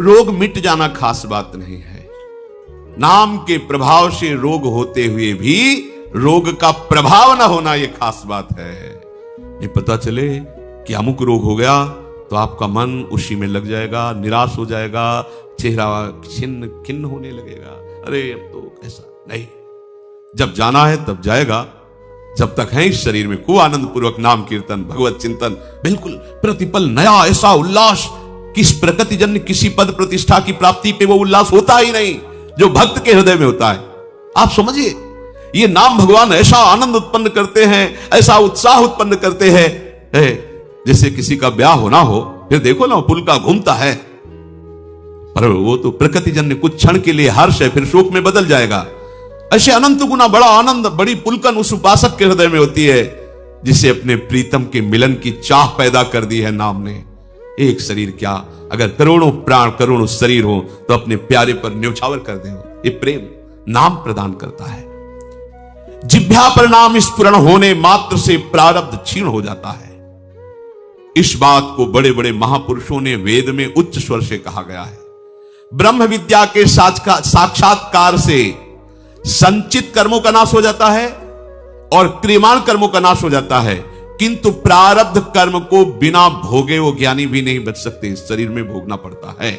रोग मिट जाना खास बात नहीं है। नाम के प्रभाव से रोग होते हुए भी रोग का प्रभाव न होना, यह खास बात है। ये पता चले कि अमुक रोग हो गया तो आपका मन उसी में लग जाएगा, निराश हो जाएगा, चेहरा छिन्न खिन्न होने लगेगा। अरे अब तो ऐसा नहीं, जब जाना है तब जाएगा। जब तक है इस शरीर में खूब आनंद पूर्वक नाम कीर्तन, भगवत चिंतन, बिल्कुल प्रतिपल नया ऐसा उल्लास, किस प्रकृति जन्य किसी पद प्रतिष्ठा की प्राप्ति पे वो उल्लास होता ही नहीं जो भक्त के हृदय में होता है। आप समझिए, ये नाम भगवान ऐसा आनंद उत्पन्न करते हैं, ऐसा उत्साह उत्पन्न करते हैं, जैसे किसी का ब्याह होना हो, फिर देखो ना पुल का घूमता है, पर वो तो प्रकृति जन्य कुछ क्षण के लिए हर्ष है, फिर शोक में बदल जाएगा। ऐसे अनंत गुना बड़ा आनंद, बड़ी पुलकन उस उपासक के हृदय में होती है जिसे अपने प्रीतम के मिलन की चाह पैदा कर दी है नाम ने। एक शरीर क्या, अगर करोड़ों प्राण करोड़ों शरीर हो तो अपने प्यारे पर न्यौछावर कर दे। ये प्रेम नाम प्रदान करता है। जिह्वा पर नाम स्फुरण होने मात्र से प्रारब्ध क्षीण हो जाता है। इस बात को बड़े बड़े महापुरुषों ने वेद में उच्च स्वर से कहा गया है। ब्रह्म विद्या के साक्षात्कार से संचित कर्मों का नाश हो जाता है और क्रियमाण कर्मों का नाश हो जाता है, किंतु प्रारब्ध कर्म को बिना भोगे वो ज्ञानी भी नहीं बच सकते, शरीर में भोगना पड़ता है।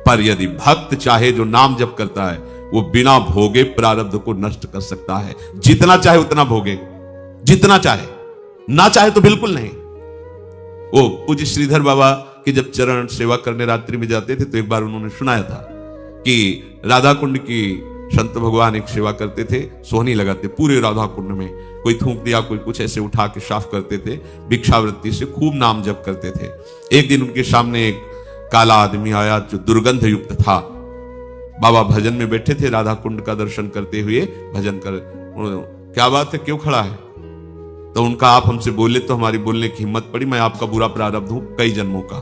पर यदि भक्त चाहे, जो नाम जप करता है, वो बिना भोगे प्रारब्ध को नष्ट कर सकता है। जितना चाहे उतना भोगे, जितना चाहे, ना चाहे तो बिल्कुल नहीं। वो पूज्य श्रीधर बाबा की जब चरण सेवा करने रात्रि में जाते थे तो एक बार उन्होंने सुनाया था कि राधा कुंड की संत भगवान एक सेवा करते थे, सोहनी लगाते पूरे राधा कुंड में, कोई थूक दिया, कोई कुछ ऐसे उठा के साफ करते थे, भिक्षावृत्ति से खूब नाम जप करते थे। एक दिन उनके सामने एक काला आदमी आया जो दुर्गंध युक्त था। बाबा भजन में बैठे थे, राधा कुंड का दर्शन करते हुए भजन कर, क्या बात है, क्यों खड़ा है? तो उनका आप हमसे बोले तो हमारी बोलने की हिम्मत पड़ी, मैं आपका बुरा प्रारब्ध हूं कई जन्मों का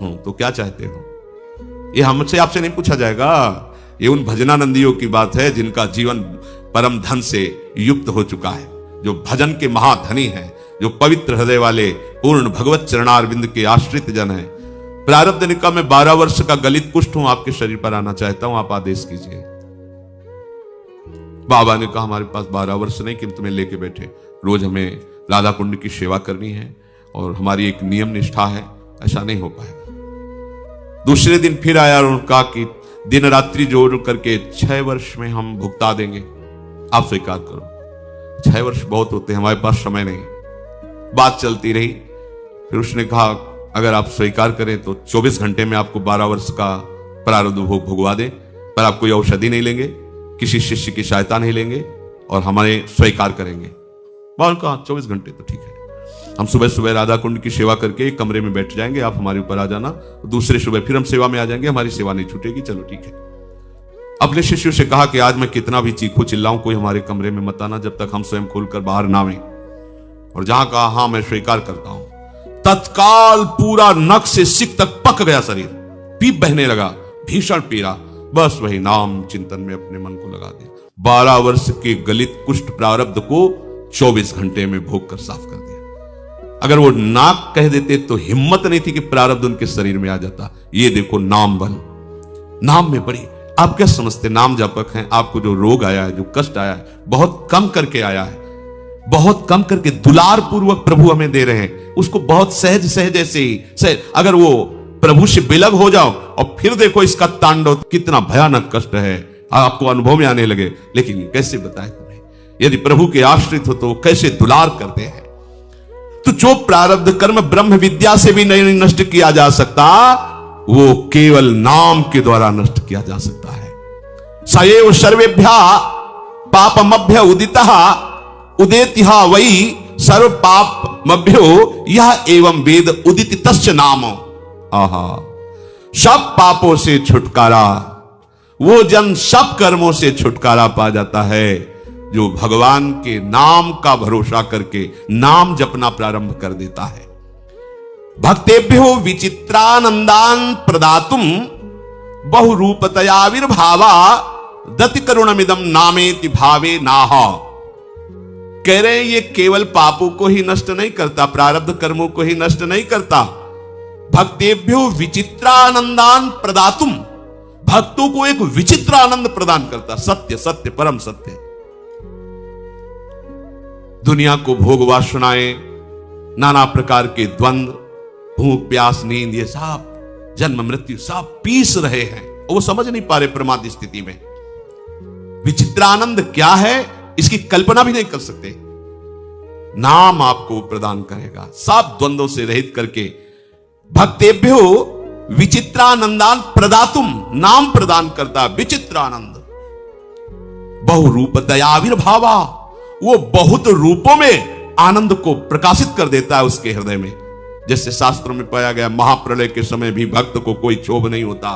हूं, तो क्या चाहते हो? ये हमसे आपसे नहीं पूछा जाएगा। ये उन भजनानंदियों की बात है जिनका जीवन परम धन से युक्त हो चुका है, जो भजन के महाधनी हैं, जो पवित्र हृदय वाले पूर्ण भगवत चरणारविंद के आश्रित जन हैं। प्रारब्ध ने कहा, मैं 12 वर्ष का गलित कुष्ठ हूं, आपके शरीर पर आना चाहता हूं, आप आदेश कीजिए। बाबा ने कहा, हमारे पास 12 वर्ष नहीं, किंतु तुम्हें लेके बैठे, रोज हमें राधा कुंड की सेवा करनी है और हमारी एक नियम निष्ठा है, ऐसा नहीं हो पाएगा। दूसरे दिन फिर आया और उन्होंने कहा कि दिन रात्रि जोड़ करके 6 वर्ष में हम भुगता देंगे, आप स्वीकार करो। 6 वर्ष बहुत होते हैं, हमारे पास समय नहीं। बात चलती रही, फिर उसने कहा अगर आप स्वीकार करें तो 24 घंटे में आपको 12 वर्ष का प्रारब्ध भोग भुगवा दें, पर आप कोई औषधि नहीं लेंगे, किसी शिष्य की सहायता नहीं लेंगे और हमारे स्वीकार करेंगे। बाबा ने कहा 24 घंटे तो ठीक है, हम सुबह सुबह राधा कुंड की सेवा करके एक कमरे में बैठ जाएंगे, आप हमारे ऊपर आ जाना, दूसरे सुबह फिर हम सेवा में आ जाएंगे, हमारी सेवा नहीं छूटेगी, चलो ठीक है। अपने शिष्यों से कहा कि आज मैं कितना भी चीखूं चिल्लाऊं, कोई हमारे कमरे में मत आना जब तक हम स्वयं खोलकर बाहर ना आवें। और जहां कहा हाँ मैं स्वीकार करता हूं, तत्काल पूरा नख से सिक तक पक गया शरीर, पीप बहने लगा, भीषण पीड़ा, बस वही नाम चिंतन में अपने मन को लगा दिया। 12 वर्ष के गलित कुष्ठ प्रारब्ध को 24 घंटे में भोग कर साफ कर दिया। अगर वो नाक कह देते तो हिम्मत नहीं थी कि प्रारब्ध उनके शरीर में आ जाता। ये देखो नाम बल, नाम में बड़ी। आप क्या समझते नाम जापक हैं, आपको जो रोग आया है, जो कष्ट आया है, बहुत कम करके आया है, बहुत कम करके दुलार पूर्वक प्रभु हमें दे रहे हैं, उसको बहुत सहज सहज ऐसे ही सहज। अगर वो प्रभु से बिलग हो जाओ और फिर देखो इसका तांडव, कितना भयानक कष्ट है, आपको अनुभव में आने लगे। लेकिन कैसे बताए तुम्हें, यदि प्रभु के आश्रित हो तो कैसे दुलार करते हैं। तो जो प्रारब्ध कर्म ब्रह्म विद्या से भी नहीं नष्ट किया जा सकता, वो केवल नाम के द्वारा नष्ट किया जा सकता है। सएव सर्वेभ्या पापमभ्य उदितः उदेतिहा वही सर्व पाप मभ्यो यह एवं वेद उदित तस्य नाम। आहा, सब पापों से छुटकारा, वो जन सब कर्मों से छुटकारा पा जाता है जो भगवान के नाम का भरोसा करके नाम जपना प्रारंभ कर देता है। भक्तेभ्यो विचित्रानंदान प्रदातुम बहुरूपतयाविर्भावा दति करुणमिदम नामेति भावे नाह। कह रहे हैं ये केवल पापों को ही नष्ट नहीं करता, प्रारब्ध कर्मों को ही नष्ट नहीं करता। भक्तेभ्यो विचित्रानंदान प्रदातुम, भक्तों को एक विचित्र आनंद प्रदान करता। सत्य सत्य परम सत्य। दुनिया को भोग वासनाएं, नाना प्रकार के द्वंद्व, भूख प्यास नींद, ये सब जन्म मृत्यु सब पीस रहे हैं और वो समझ नहीं पा रहे प्रमाद स्थिति में। विचित्र आनंद क्या है इसकी कल्पना भी नहीं कर सकते। नाम आपको प्रदान करेगा, सब द्वंद्वों से रहित करके। भक्तेभ्यो विचित्रानंदान प्रदातुम, नाम प्रदान करता विचित्र आनंद। बहुरूपतयाविर्भावा, वो बहुत रूपों में आनंद को प्रकाशित कर देता है उसके हृदय में। जैसे शास्त्रों में पाया गया, महाप्रलय के समय भी भक्त को कोई क्षोभ नहीं होता,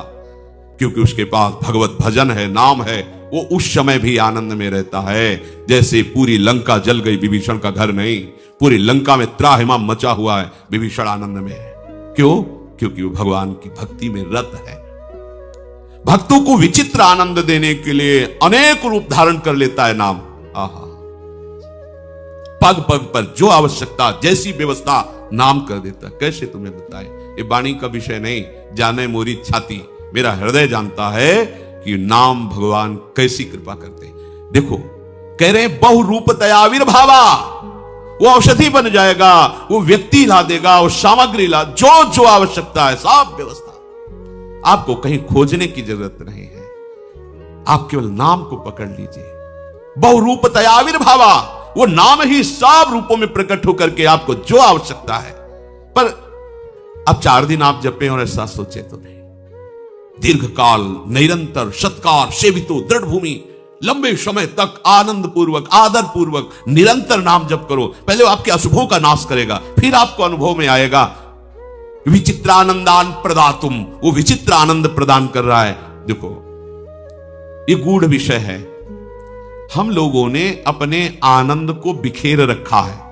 क्योंकि उसके पास भगवत भजन है, नाम है। वो उस समय भी आनंद में रहता है। जैसे पूरी लंका जल गई, विभीषण का घर नहीं, पूरी लंका में त्राहिमाम मचा हुआ है, विभीषण आनंद में है। क्यों? क्योंकि वो भगवान की भक्ति में रत है। भक्तों को विचित्र आनंद देने के लिए अनेक रूप धारण कर लेता है नाम। आहा, पग पग पर जो आवश्यकता, जैसी व्यवस्था नाम कर देता। कैसे तुम्हें बताए, ये वाणी का विषय नहीं, जाने मोरी छाती, मेरा हृदय जानता है कि नाम भगवान कैसी कृपा करते। देखो कह रहे हैं बहुरूपतयाविर्भावा, वो औषधि बन जाएगा, वो व्यक्ति ला देगा, वो सामग्री ला, जो जो आवश्यकता है सब व्यवस्था। आपको कहीं खोजने की जरूरत नहीं है, आप केवल नाम को पकड़ लीजिए। बहुरूपतयाविर्भावा, वो नाम ही सब रूपों में प्रकट होकर के आपको जो आवश्यकता है। पर अब 4 दिन आप जपे और ऐसा सोचे तो नहीं। दीर्घ काल निरंतर सत्कार सेवितो दृढ़ भूमि, लंबे समय तक आनंद पूर्वक आदर पूर्वक निरंतर नाम जप करो। पहले आपके अशुभों का नाश करेगा, फिर आपको अनुभव में आएगा। विचित्रानंदान प्रदातुम, वो विचित्र आनंद प्रदान कर रहा है। देखो ये गूढ़ विषय है। हम लोगों ने अपने आनंद को बिखेर रखा है।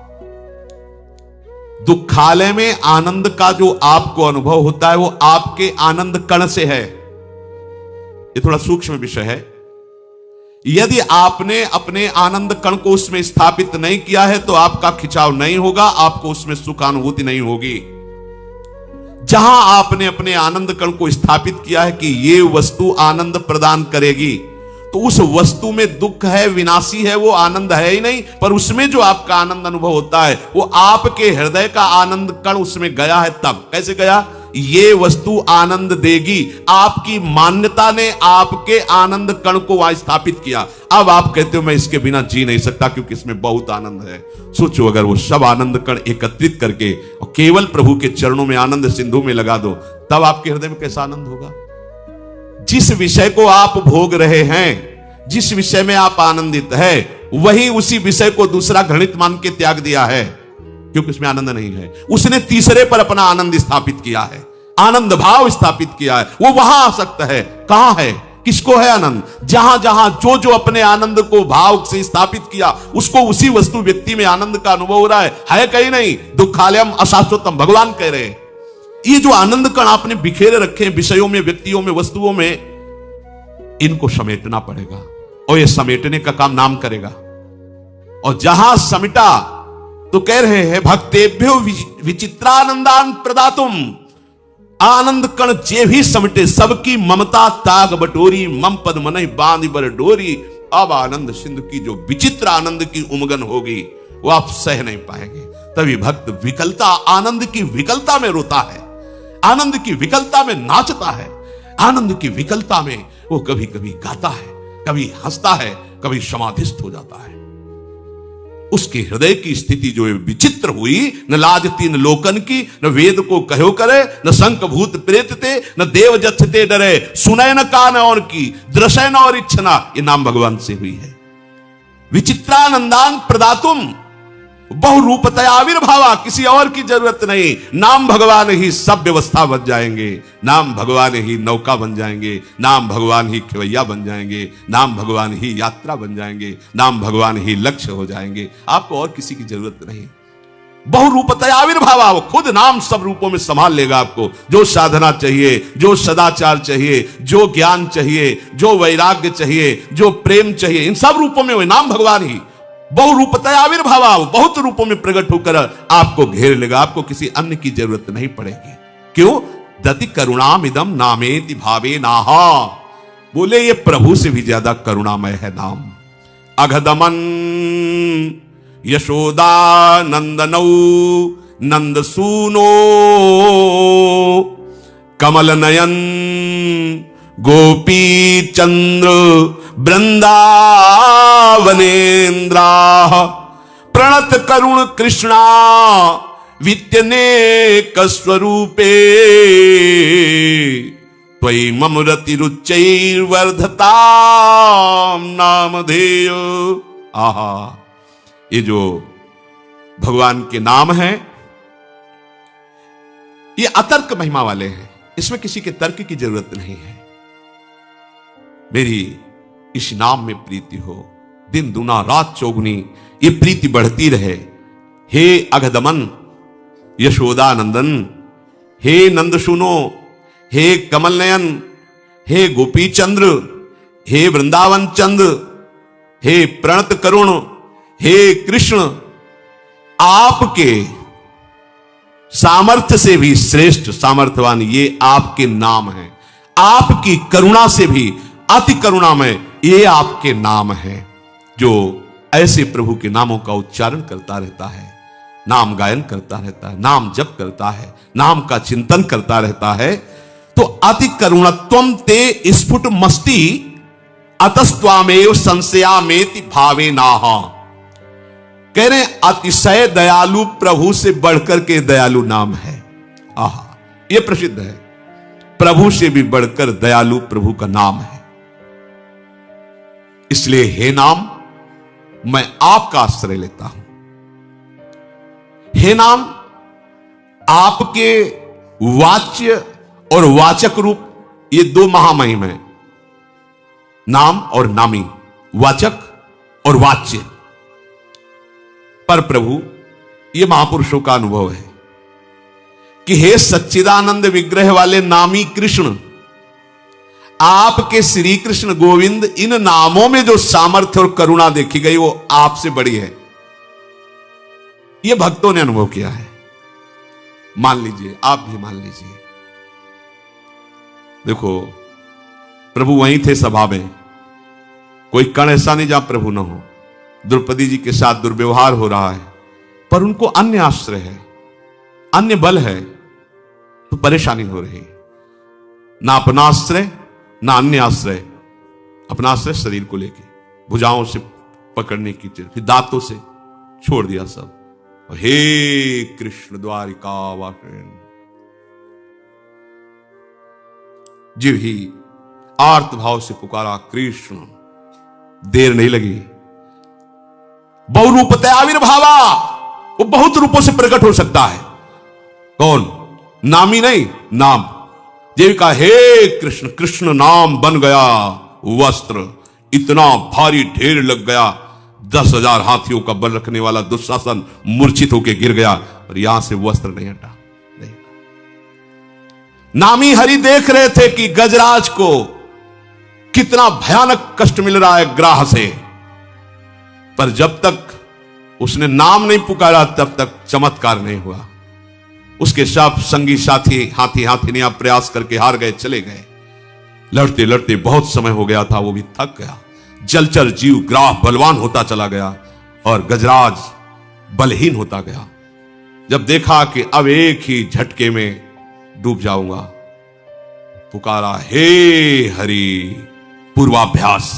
दुखालय में आनंद का जो आपको अनुभव होता है वो आपके आनंद कण से है। ये थोड़ा सूक्ष्म विषय है। यदि आपने अपने आनंद कण को उसमें स्थापित नहीं किया है तो आपका खिंचाव नहीं होगा, आपको उसमें सुखानुभूति नहीं होगी। जहां आपने अपने आनंद कण को स्थापित किया है कि ये वस्तु आनंद प्रदान करेगी, तो उस वस्तु में दुख है, विनाशी है, वो आनंद है ही नहीं। पर उसमें जो आपका आनंद अनुभव होता है वो आपके हृदय का आनंद कण उसमें गया है। तब कैसे गया? ये वस्तु आनंद देगी, आपकी मान्यता ने आपके आनंद कण को वहां स्थापित किया। अब आप कहते हो मैं इसके बिना जी नहीं सकता क्योंकि इसमें बहुत आनंद है। सोचो अगर वो सब आनंद कण एकत्रित करके और केवल प्रभु के चरणों में आनंद सिंधु में लगा दो, तब आपके हृदय में कैसा आनंद होगा। जिस विषय को आप भोग रहे हैं, जिस विषय में आप आनंदित है, वही उसी विषय को दूसरा घृणित मान के त्याग दिया है क्योंकि उसमें आनंद नहीं है। उसने तीसरे पर अपना आनंद स्थापित किया है, आनंद भाव स्थापित किया है। वो वहां आ सकता है। कहां है, किसको है आनंद? जहां जहां जो जो अपने आनंद को भाव से स्थापित किया उसको उसी वस्तु व्यक्ति में आनंद का अनुभव हो रहा है कहीं नहीं। दुखालयम अशाश्वतम भगवान कह रहे हैं। ये जो आनंद कण आपने बिखेरे रखे हैं विषयों में, व्यक्तियों में, वस्तुओं में, इनको समेटना पड़ेगा और ये समेटने का काम नाम करेगा। और जहां समिटा तो कह रहे हैं भक्तेभ्यो विचित्रानंदान प्रदातुम, आनंद कण जे भी समिटे सबकी ममता ताग बटोरी, मम पद मनहि बांध बर डोरी। अब आनंद सिंधु की जो विचित्र आनंद की उमगन होगी वो आप सह नहीं पाएंगे। तभी भक्त विकलता, आनंद की विकलता में रोता है, आनंद की विकलता में नाचता है, आनंद की विकलता में वो कभी कभी गाता है, कभी हंसता है, कभी समाधिस्थ हो जाता है। उसके हृदय की स्थिति जो विचित्र हुई, न लाज तीन लोकन की, न वेद को कहो करे, न शंख भूत प्रेत ते, न देव जच्छते डरे, सुनय न कान और की, दृशय न और इच्छना। ये नाम भगवान से हुई है। विचित्रानंदान प्रदातुम, बहुरूपतया आविर्भावा, किसी और की जरूरत नहीं। नाम भगवान ही सब व्यवस्था बन जाएंगे, नाम भगवान ही नौका बन जाएंगे, नाम भगवान ही खेवैया बन जाएंगे, नाम भगवान ही यात्रा बन जाएंगे, नाम भगवान ही लक्ष्य हो जाएंगे। आपको और किसी की जरूरत नहीं। बहुरूपतया आविर्भावा, वो खुद नाम सब रूपों में संभाल लेगा आपको। जो साधना चाहिए, जो सदाचार चाहिए, जो ज्ञान चाहिए, जो वैराग्य चाहिए, जो प्रेम चाहिए, इन सब रूपों में वो नाम भगवान ही बहुरूपतया आविर्भावा, बहुत रूपों में प्रकट होकर आपको घेर लेगा। आपको किसी अन्य की जरूरत नहीं पड़ेगी। क्यों? दति करुणाम इदम नामेति भावे नाहा, बोले ये प्रभु से भी ज्यादा करुणामय है नाम। अघदमन यशोदा नंदनौ नंद सूनो कमल नयन गोपी चंद्र वृंदावनेन्द्रा प्रणत करुण कृष्णा वित्यनेक स्वरूपे त्वयि मम रतिरुच्चैर्वर्धता नामधेय। आहा, ये जो भगवान के नाम हैं ये अतर्क महिमा वाले हैं, इसमें किसी के तर्क की जरूरत नहीं है। मेरी इस नाम में प्रीति हो, दिन दुना रात चौगुनी ये प्रीति बढ़ती रहे। हे अघदमन यशोदानंदन, हे नंद सुनो, हे कमल नयन, हे गोपी चंद्र, हे वृंदावन चंद्र, हे प्रणत करुण, हे कृष्ण, आपके सामर्थ्य से भी श्रेष्ठ सामर्थ्यवान ये आपके नाम हैं। आपकी करुणा से भी अति करुणामय ये आपके नाम हैं। जो ऐसे प्रभु के नामों का उच्चारण करता रहता है, नाम गायन करता रहता है, नाम जप करता है, नाम का चिंतन करता रहता है, तो अति करुणत्वम ते स्फुट मस्ति अतस्त्वामेव संशयामेति भावे नाहा। कह रहे अतिशय दयालु प्रभु से बढ़कर के दयालु नाम है। आहा, यह प्रसिद्ध है, प्रभु से भी बढ़कर दयालु प्रभु का नाम है। इसलिए हे नाम, मैं आपका आश्रय लेता हूं। हे नाम, आपके वाच्य और वाचक रूप ये दो महामहिम है, नाम और नामी, वाचक और वाच्य। पर प्रभु ये महापुरुषों का अनुभव है कि हे सच्चिदानंद विग्रह वाले नामी कृष्ण, आपके श्री कृष्ण गोविंद इन नामों में जो सामर्थ्य और करुणा देखी गई वो आपसे बड़ी है। ये भक्तों ने अनुभव किया है। मान लीजिए, आप भी मान लीजिए। देखो, प्रभु वहीं थे सभा में, कोई कण ऐसा नहीं जहां प्रभु न हो। द्रौपदी जी के साथ दुर्व्यवहार हो रहा है, पर उनको अन्य आश्रय है, अन्य बल है, तो परेशानी हो रही। ना अपना आश्रय ना अन्य आश्रय। अपना आश्रय शरीर को लेके भुजाओं से पकड़ने की, फिर दांतों से छोड़ दिया सब। और हे कृष्ण द्वारिका वासिन, जीव ही आर्त भाव से पुकारा कृष्ण। देर नहीं लगी। बहुरूपतया आविर्भावा, वो बहुत रूपों से प्रकट हो सकता है। कौन? नामी नहीं, नाम। देवी का हे कृष्ण, कृष्ण नाम बन गया वस्त्र। इतना भारी ढेर लग गया, 10,000 हाथियों का बल रखने वाला दुशासन मूर्छित होकर गिर गया, और यहां से वस्त्र नहीं हटा। नहीं। नामी हरि देख रहे थे कि गजराज को कितना भयानक कष्ट मिल रहा है ग्राह से, पर जब तक उसने नाम नहीं पुकारा तब तक चमत्कार नहीं हुआ। उसके सब संगी साथी हाथी हाथिनियां प्रयास करके हार गए, चले गए। लड़ते लड़ते बहुत समय हो गया था, वो भी थक गया। जलचर जीव ग्राह बलवान होता चला गया और गजराज बलहीन होता गया। जब देखा कि अब एक ही झटके में डूब जाऊंगा, पुकारा हे हरि। पूर्वाभ्यास,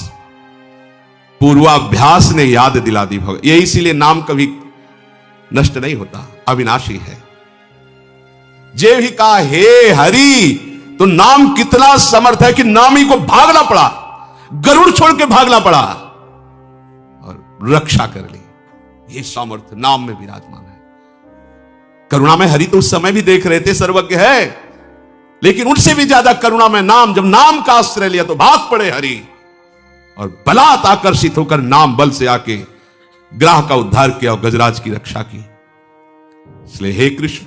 पूर्वाभ्यास ने याद दिला दी भगवान। ये इसीलिए नाम कभी नष्ट नहीं होता, अविनाशी है। जे भी कहा हे हरि, तो नाम कितना समर्थ है कि नामी को भागना पड़ा, गरुड़ छोड़ के भागना पड़ा और रक्षा कर ली। ये सामर्थ्य नाम में विराजमान है। करुणा में हरि तो उस समय भी देख रहे थे, सर्वज्ञ है, लेकिन उनसे भी ज्यादा करुणा में नाम, जब नाम का आश्रय लिया तो भाग पड़े हरि, और बलात् आकर्षित होकर नाम बल से आके ग्राह का उद्धार किया और गजराज की रक्षा की। इसलिए हे कृष्ण,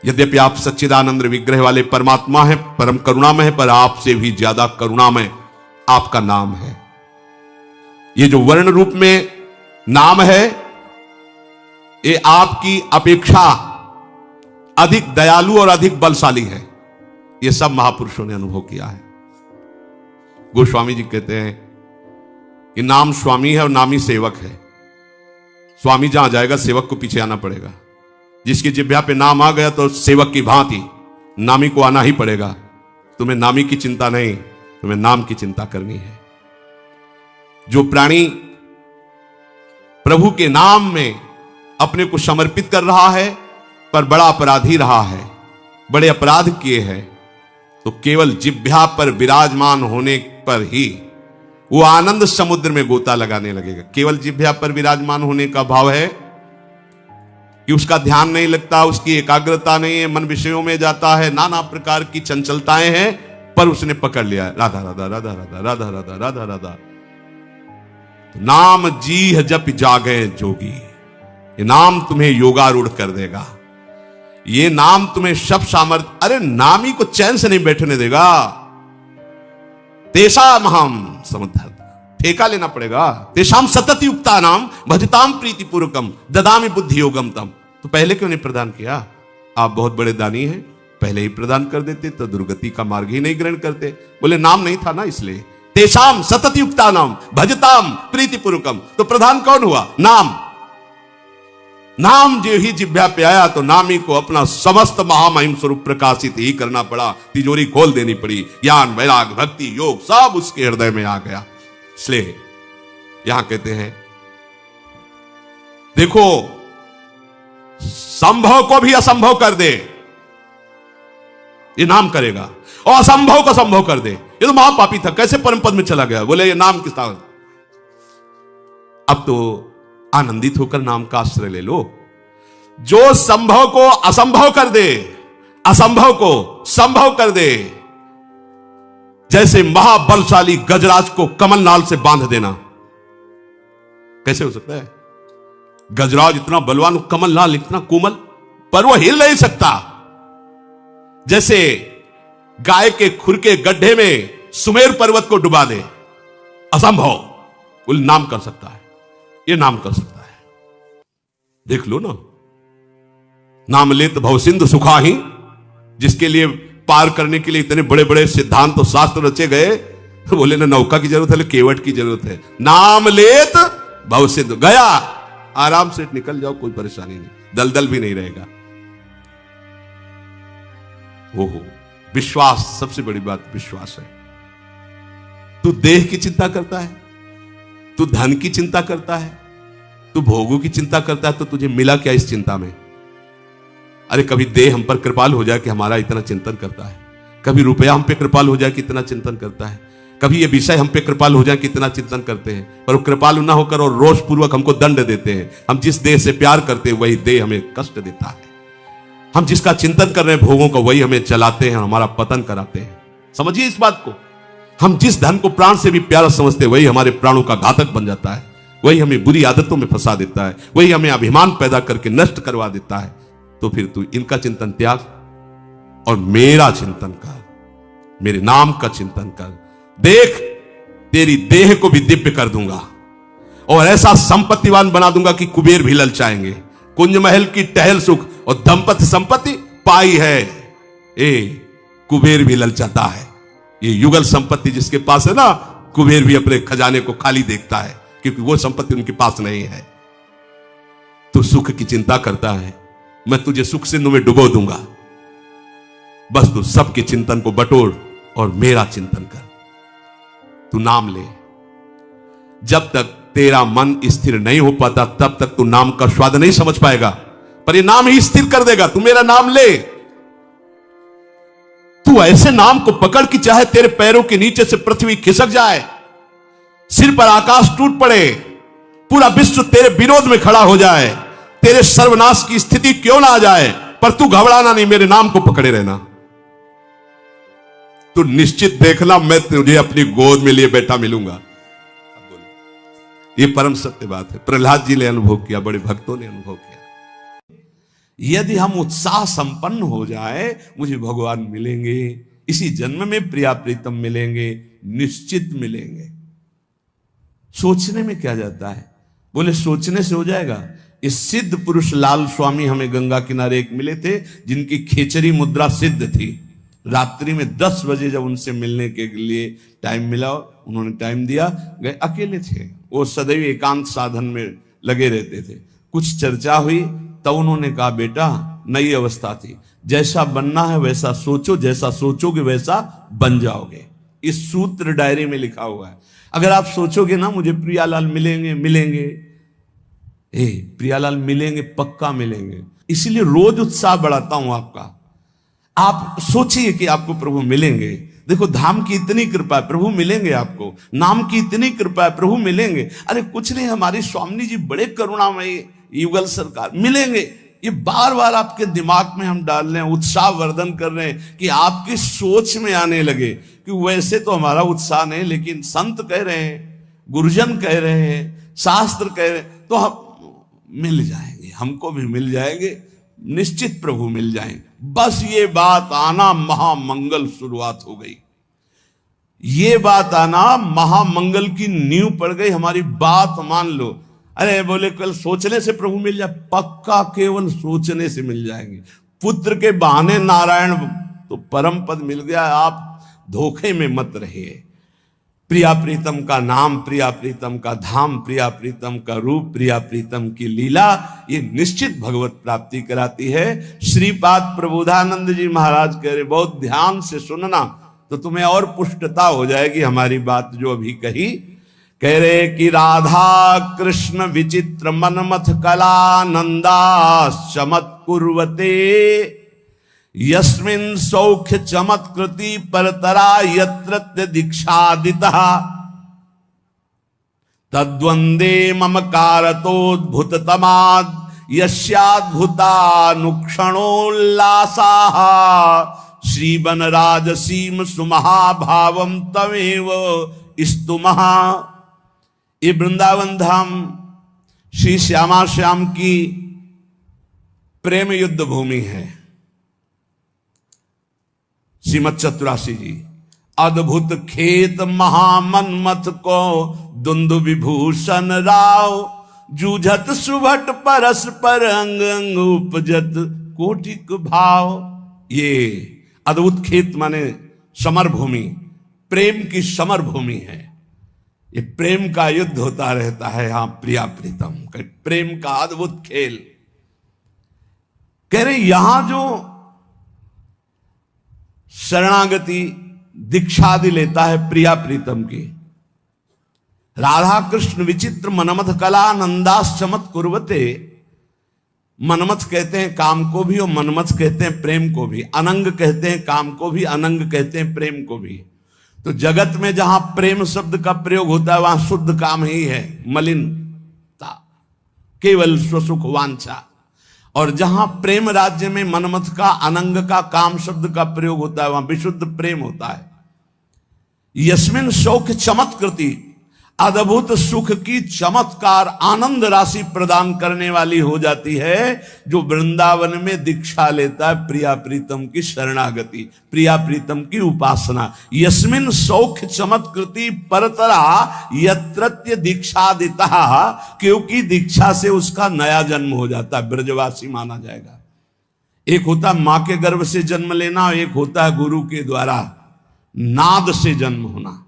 यद्यपि आप सच्चिदानंद विग्रह वाले परमात्मा हैं, परम करुणामय है, पर आपसे भी ज्यादा करुणामय आपका नाम है। ये जो वर्ण रूप में नाम है, ये आपकी अपेक्षा अधिक दयालु और अधिक बलशाली है। ये सब महापुरुषों ने अनुभव किया है। गोस्वामी जी कहते हैं कि नाम स्वामी है और नामी सेवक है। स्वामी जहां जाएगा सेवक को पीछे आना पड़ेगा। जिसकी जिह्वा पे नाम आ गया तो सेवक की भांति नामी को आना ही पड़ेगा। तुम्हें नामी की चिंता नहीं, तुम्हें नाम की चिंता करनी है। जो प्राणी प्रभु के नाम में अपने को समर्पित कर रहा है पर बड़ा अपराधी रहा है, बड़े अपराध किए हैं, तो केवल जिह्वा पर विराजमान होने पर ही वो आनंद समुद्र में गोता लगाने लगेगा। केवल जिह्वा पर विराजमान होने का भाव है कि उसका ध्यान नहीं लगता, उसकी एकाग्रता नहीं है, मन विषयों में जाता है, नाना प्रकार की चंचलताएं हैं, पर उसने पकड़ लिया राधा राधा राधा राधा राधा राधा राधा राधा। नाम जी जप जागे जोगी, ये नाम तुम्हें योगारूढ़ कर देगा। ये नाम तुम्हें सब सामर्थ्य, अरे नाम ही को चैन से नहीं बैठने देगा। तेषाम हम समुद्धर, ठेका लेना पड़ेगा। तेषाम सतत युक्ता नाम भजताम प्रीति पूर्वकम ददामि बुद्धि योगम तम। तो पहले क्यों नहीं प्रदान किया? आप बहुत बड़े दानी हैं, पहले ही प्रदान कर देते तो दुर्गति का मार्ग ही नहीं ग्रहण करते। बोले नाम नहीं था ना, इसलिए तेषाम सतत युक्ता नाम भजताम प्रीति पूर्वकम। तो प्रधान कौन हुआ? नाम। नाम जो ही जिह्वा पे आया तो नामी को अपना समस्त महामहिम स्वरूप प्रकाशित ही करना पड़ा। तिजोरी खोल देनी पड़ी। ज्ञान, वैराग, भक्ति, योग सब उसके हृदय में आ गया। इसलिए यहां कहते हैं देखो, संभव को भी असंभव कर दे, ये नाम करेगा, और असंभव को संभव कर दे। ये तो महापापी था, कैसे परम पद में चला गया? बोले ये नाम किस तरह। अब तो आनंदित होकर नाम का आश्रय ले लो। जो संभव को असंभव कर दे, असंभव को संभव कर दे। जैसे महाबलशाली गजराज को कमलनाल से बांध देना, कैसे हो सकता है? गजराज इतना बलवान, कमलनाल इतना कोमल, पर वो हिल नहीं सकता। जैसे गाय के खुर के गड्ढे में सुमेर पर्वत को डुबा दे, असंभव, वो नाम कर सकता है, ये नाम कर सकता है। देख लो ना, नाम लेत भव सिंधु सुखाही, जिसके लिए पार करने के लिए इतने बड़े बड़े सिद्धांत और शास्त्र रचे गए। बोले ना नौका की जरूरत है, केवट की जरूरत है। नाम लेत भव सिंधु, गया, आराम से निकल जाओ, कोई परेशानी नहीं, दलदल भी नहीं रहेगा। ओहो, विश्वास, सबसे बड़ी बात विश्वास है। तू देह की चिंता करता है, तू धन की चिंता करता है, तू भोगों की चिंता करता है, तो तुझे मिला क्या इस चिंता में? अरे कभी देह हम पर कृपाल हो जाए कि हमारा इतना चिंतन करता है, कभी रुपया हम पे कृपाल हो जाए कि इतना चिंतन करता है, कभी ये विषय हम पे कृपाल हो जाए कि इतना चिंतन करते हैं, पर वो कृपालु ना होकर और रोष पूर्वक हमको दंड देते हैं। हम जिस देह से प्यार करते हैं वही देह हमें कष्ट देता है। हम जिसका चिंतन कर रहे हैं भोगों को, वही हमें चलाते हैं, हमारा पतन कराते हैं। समझिए इस बात को। हम जिस धन को प्राण से भी प्यारा समझते हैं वही हमारे प्राणों का घातक बन जाता है, वही हमें बुरी आदतों में फंसा देता है, वही हमें अभिमान पैदा करके नष्ट करवा देता है। तो फिर तू इनका चिंतन त्याग और मेरा चिंतन कर, मेरे नाम का चिंतन कर। देख, तेरी देह को भी दिव्य कर दूंगा और ऐसा संपत्तिवान बना दूंगा कि कुबेर भी ललचाएंगे। कुंज महल की टहल सुख और दंपति संपत्ति पाई है, कुबेर भी ललचाता है। ये युगल संपत्ति जिसके पास है ना, कुबेर भी अपने खजाने को खाली देखता है, क्योंकि वो संपत्ति उनके पास नहीं है। तू सुख की चिंता करता है, मैं तुझे सुख सिंधु में डुबो दूंगा। बस तू सबके चिंतन को बटोर और मेरा चिंतन कर। तू नाम ले। जब तक तेरा मन स्थिर नहीं हो पाता तब तक तू नाम का स्वाद नहीं समझ पाएगा, पर ये नाम ही स्थिर कर देगा। तू मेरा नाम ले, तू ऐसे नाम को पकड़ कि चाहे तेरे पैरों के नीचे से पृथ्वी खिसक जाए, सिर पर आकाश टूट पड़े, पूरा विश्व तेरे विरोध में खड़ा हो जाए, तेरे सर्वनाश की स्थिति क्यों ना आ जाए, पर तू घबराना नहीं, मेरे नाम को पकड़े रहना। तू निश्चित देखना, मैं तुझे अपनी गोद में लिए बैठा मिलूंगा। ये परम सत्य बात है। प्रहलाद जी ने अनुभव किया, बड़े भक्तों ने अनुभव किया। यदि हम उत्साह संपन्न हो जाए, मुझे भगवान मिलेंगे, इसी जन्म में प्रिया प्रीतम मिलेंगे, निश्चित मिलेंगे। सोचने में क्या जाता है? बोले सोचने से हो जाएगा। इस सिद्ध पुरुष लाल स्वामी हमें गंगा किनारे एक मिले थे, जिनकी खेचरी मुद्रा सिद्ध थी। रात्रि में 10 बजे जब उनसे मिलने के लिए टाइम मिला, उन्होंने टाइम दिया, गए। अकेले थे वो, सदैव एकांत साधन में लगे रहते थे। कुछ चर्चा हुई, तब उन्होंने कहा बेटा, नई अवस्था थी, जैसा बनना है वैसा सोचो, जैसा सोचोगे वैसा बन जाओगे। इस सूत्र डायरी में लिखा हुआ है। अगर आप सोचोगे ना मुझे प्रियालाल मिलेंगे मिलेंगे, प्रियालाल मिलेंगे, पक्का मिलेंगे। इसलिए रोज उत्साह बढ़ाता हूं आपका। आप सोचिए कि आपको प्रभु मिलेंगे। देखो, धाम की इतनी कृपा है, प्रभु मिलेंगे आपको। नाम की इतनी कृपा है, प्रभु मिलेंगे। अरे कुछ नहीं, हमारी स्वामी जी बड़े करुणामयी, युगल सरकार मिलेंगे। ये बार बार आपके दिमाग में हम डाल रहे हैं, उत्साह वर्धन कर रहे हैं कि आपकी सोच में आने लगे कि वैसे तो हमारा उत्साह नहीं, लेकिन संत कह रहे हैं, गुरुजन कह रहे हैं, शास्त्र कह रहे हैं, तो हम मिल जाएंगे, हमको भी मिल जाएंगे, निश्चित प्रभु मिल जाएंगे। बस ये बात आना महामंगल शुरुआत हो गई। ये बात आना महामंगल की नींव पड़ गई। हमारी बात मान लो। अरे बोले कल सोचने से प्रभु मिल जाए, पक्का केवल सोचने से मिल जाएंगे। पुत्र के बहाने नारायण तो परम पद मिल गया, आप धोखे में मत रहिए। प्रिया प्रीतम का नाम, प्रिया प्रीतम का धाम, प्रिया प्रीतम का रूप, प्रिया प्रीतम की लीला, ये निश्चित भगवत प्राप्ति कराती है। श्रीपाद प्रबोधानंद जी महाराज कह रहे, बहुत ध्यान से सुनना तो तुम्हें और पुष्टता हो जाएगी हमारी बात जो अभी कही। कह रहे कि राधा कृष्ण विचित्र मनमथ कला नंदा चमत कुर्वते, यस्मिन् सौख्य चमत्कृति परतरा यत्र दीक्षादितः, तद्वंदे ममकारतोद्भुत तमाद यस्याद्भुतानुक्षणोल्लासाः, श्रीवन राजसीम सुमहाभावम तमेव स्तुमः। ये वृंदावन धाम श्री श्यामा श्याम की प्रेम युद्ध भूमि है। श्रीमद चतुरासी जी, अद्भुत खेत महामन्मथ को दुंदु विभूषण राव, जूझत सुभट परस पर अंग अंग उपजत कोटिक भाव। ये अद्भुत खेत माने समर भूमि, प्रेम की समर भूमि है। ये प्रेम का युद्ध होता रहता है यहां प्रिया प्रीतम, प्रेम का अद्भुत खेल। कह रहे यहां जो शरणागति दीक्षादि लेता है प्रिया प्रीतम की, राधा कृष्ण विचित्र मनमथ कला नंदास चमत कुर्वते। मनमथ कहते हैं काम को भी और मनमथ कहते हैं प्रेम को भी। अनंग कहते हैं काम को भी, अनंग कहते हैं प्रेम को भी। तो जगत में जहां प्रेम शब्द का प्रयोग होता है वहां शुद्ध काम ही है, मलिनता, केवल स्वसुख वांछा। और जहां प्रेम राज्य में मनमथ का, अनंग का, काम शब्द का प्रयोग होता है वहां विशुद्ध प्रेम होता है। यस्मिन शौक चमत्कृति, अद्भुत सुख की चमत्कार आनंद राशि प्रदान करने वाली हो जाती है जो वृंदावन में दीक्षा लेता है प्रिया प्रीतम की शरणागति, प्रिया प्रीतम की उपासना। यस्मिन सौख्य चमत्कृति परतरा यत्रत्य दीक्षादिता, क्योंकि दीक्षा से उसका नया जन्म हो जाता है, ब्रजवासी माना जाएगा। एक होता है मां के गर्भ से जन्म लेना, एक होता है गुरु के द्वारा नाद से जन्म होना।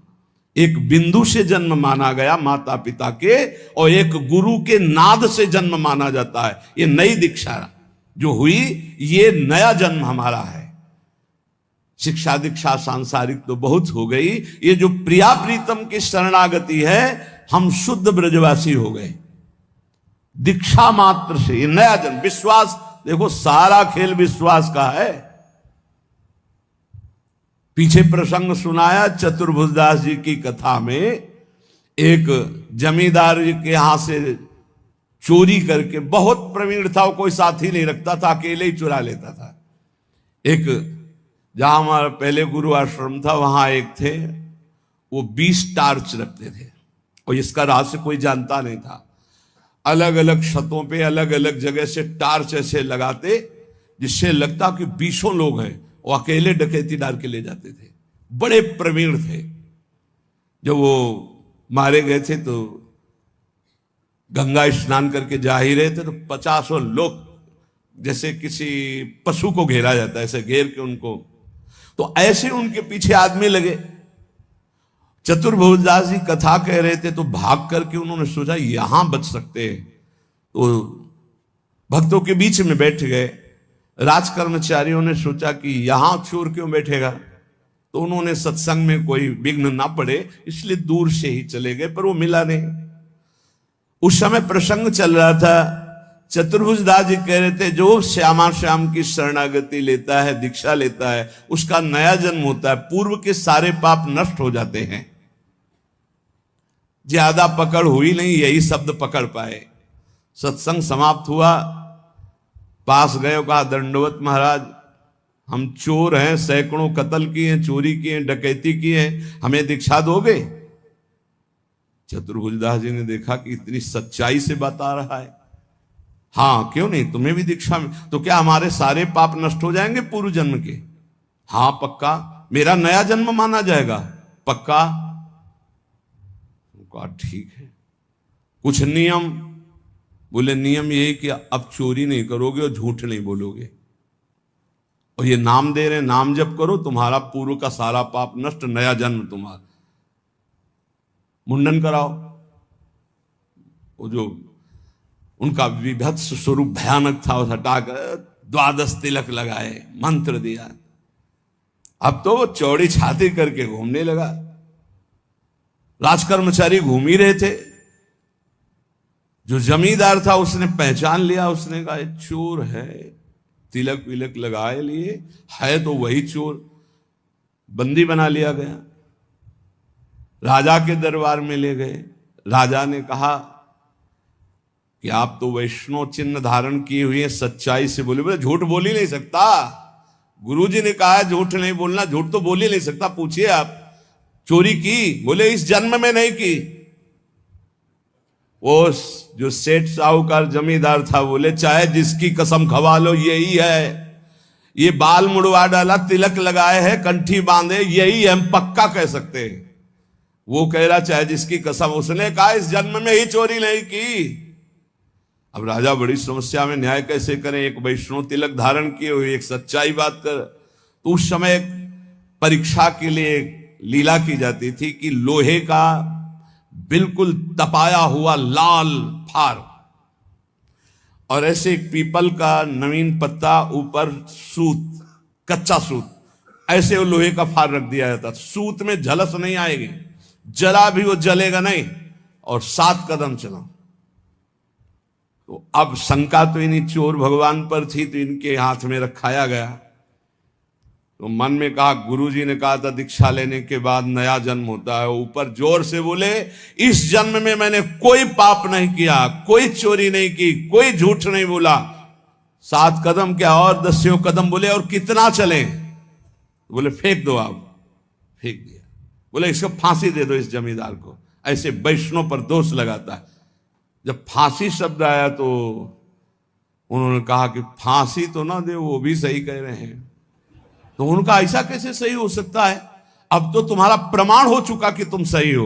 एक बिंदु से जन्म माना गया माता पिता के, और एक गुरु के नाद से जन्म माना जाता है। ये नई दीक्षा जो हुई, ये नया जन्म हमारा है। शिक्षा दीक्षा सांसारिक तो बहुत हो गई, ये जो प्रिया प्रीतम की शरणागति है, हम शुद्ध ब्रजवासी हो गए दीक्षा मात्र से। ये नया जन्म, विश्वास, देखो सारा खेल विश्वास का है। पीछे प्रसंग सुनाया चतुर्भुजदास जी की कथा में, एक जमींदार के यहां से चोरी करके, बहुत प्रवीण था, वो कोई साथी नहीं रखता था, अकेले ही चुरा लेता था। एक जहां हमारा पहले गुरु आश्रम था वहां एक थे, वो 20 टार्च रखते थे और इसका रहस्य कोई जानता नहीं था। अलग अलग छतों पे अलग अलग जगह से टार्च ऐसे लगाते जिससे लगता कि 20 लोग हैं, वो अकेले डकैती डाल के ले जाते थे। बड़े प्रवीण थे। जब वो मारे गए थे तो गंगा स्नान करके जा ही रहे थे तो 50 लोग, जैसे किसी पशु को घेरा जाता है ऐसे घेर के उनको, तो ऐसे उनके पीछे आदमी लगे। चतुर्भुजदास जी कथा कह रहे थे तो भाग करके उन्होंने सोचा यहां बच सकते हैं, तो भक्तों के बीच में बैठ गए। राज कर्मचारियों ने सोचा कि यहां चोर क्यों बैठेगा, तो उन्होंने सत्संग में कोई विघ्न ना पड़े इसलिए दूर से ही चले गए, पर वो मिला नहीं। उस समय प्रसंग चल रहा था, चतुर्भुजदास जी कह रहे थे जो श्यामा श्याम की शरणागति लेता है, दीक्षा लेता है, उसका नया जन्म होता है, पूर्व के सारे पाप नष्ट हो जाते हैं। ज्यादा पकड़ हुई नहीं, यही शब्द पकड़ पाए। सत्संग समाप्त हुआ, पास गए, कहा दंडवत महाराज, हम चोर हैं, सैकड़ों कत्ल किए, चोरी किए, डकैती किए, हमें दीक्षा दोगे? चतुर्भुजदास जी ने देखा कि इतनी सच्चाई से बता रहा है, हाँ क्यों नहीं, तुम्हें भी दीक्षा में। तो क्या हमारे सारे पाप नष्ट हो जाएंगे पूर्व जन्म के? हाँ पक्का, मेरा नया जन्म माना जाएगा? पक्का। कहा ठीक है, कुछ नियम? बोले नियम यही कि अब चोरी नहीं करोगे और झूठ नहीं बोलोगे, और ये नाम दे रहे, नाम जप करो, तुम्हारा पूर्व का सारा पाप नष्ट, नया जन्म तुम्हारा। मुंडन कराओ। वो जो उनका विभत्स स्वरूप भयानक था, उस हटाकर 12 तिलक लगाए, मंत्र दिया। अब तो वो चौड़ी छाती करके घूमने लगा। राजकर्मचारी घूम ही रहे थे, जो जमींदार था उसने पहचान लिया, उसने कहा चोर है, तिलक विलक लगाए लिए है तो वही चोर। बंदी बना लिया गया, राजा के दरबार में ले गए। राजा ने कहा कि आप तो वैष्णव चिन्ह धारण किए हुए हैं, सच्चाई से बोले। बोले झूठ बोल ही नहीं सकता, गुरुजी ने कहा है झूठ नहीं बोलना, झूठ तो बोल ही नहीं सकता। पूछिए आप, चोरी की? बोले इस जन्म में नहीं की। वो जो सेठ साहूकार जमींदार था, बोले चाहे जिसकी कसम खवा लो यही है, ये बाल मुड़वा डाला, तिलक लगाए है, कंठी बांधे, यही हम पक्का कह सकते हैं। वो कह रहा चाहे जिसकी कसम, उसने कहा इस जन्म में ही चोरी नहीं की। अब राजा बड़ी समस्या में, न्याय कैसे करें? एक वैष्णव तिलक धारण किए हुए, एक सच्चाई बात कर। तो उस समय परीक्षा के लिए लीला की जाती थी कि लोहे का बिल्कुल तपाया हुआ लाल फार और ऐसे एक पीपल का नवीन पत्ता, ऊपर सूत, कच्चा सूत, ऐसे वो लोहे का फार रख दिया जाता। सूत में झलस नहीं आएगी, जरा भी वो जलेगा नहीं, और 7 कदम चला। तो अब शंका तो इन्हीं चोर भगवान पर थी, तो इनके हाथ में रखाया गया। तो मन में कहा, गुरुजी ने कहा था दीक्षा लेने के बाद नया जन्म होता है। ऊपर जोर से बोले इस जन्म में मैंने कोई पाप नहीं किया, कोई चोरी नहीं की, कोई झूठ नहीं बोला। 7 कदम क्या और 10 कदम बोले, और कितना चले? बोले फेंक दो आप। फेंक दिया। बोले इसको फांसी दे दो इस जमींदार को, ऐसे वैष्णव पर दोष लगाता है। जब फांसी शब्द आया तो उन्होंने कहा कि फांसी तो ना दे, वो भी सही कह रहे हैं। तो उनका ऐसा कैसे सही हो सकता है? अब तो तुम्हारा प्रमाण हो चुका कि तुम सही हो।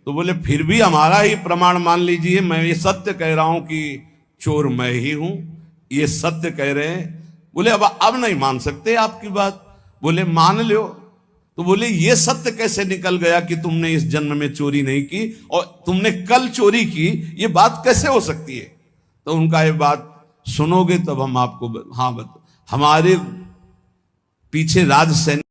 तो बोले फिर भी हमारा ही प्रमाण मान लीजिए, मैं ये सत्य कह रहा हूं कि चोर मैं ही हूं, ये सत्य कह रहे हैं। बोले अब नहीं मान सकते आपकी बात। बोले मान लो। तो बोले ये सत्य कैसे निकल गया कि तुमने इस जन्म में चोरी नहीं की और तुमने कल चोरी की, ये बात कैसे हो सकती है? तो उनका ये बात सुनोगे तब हम आपको, हाँ हमारे पीछे राज सैनिक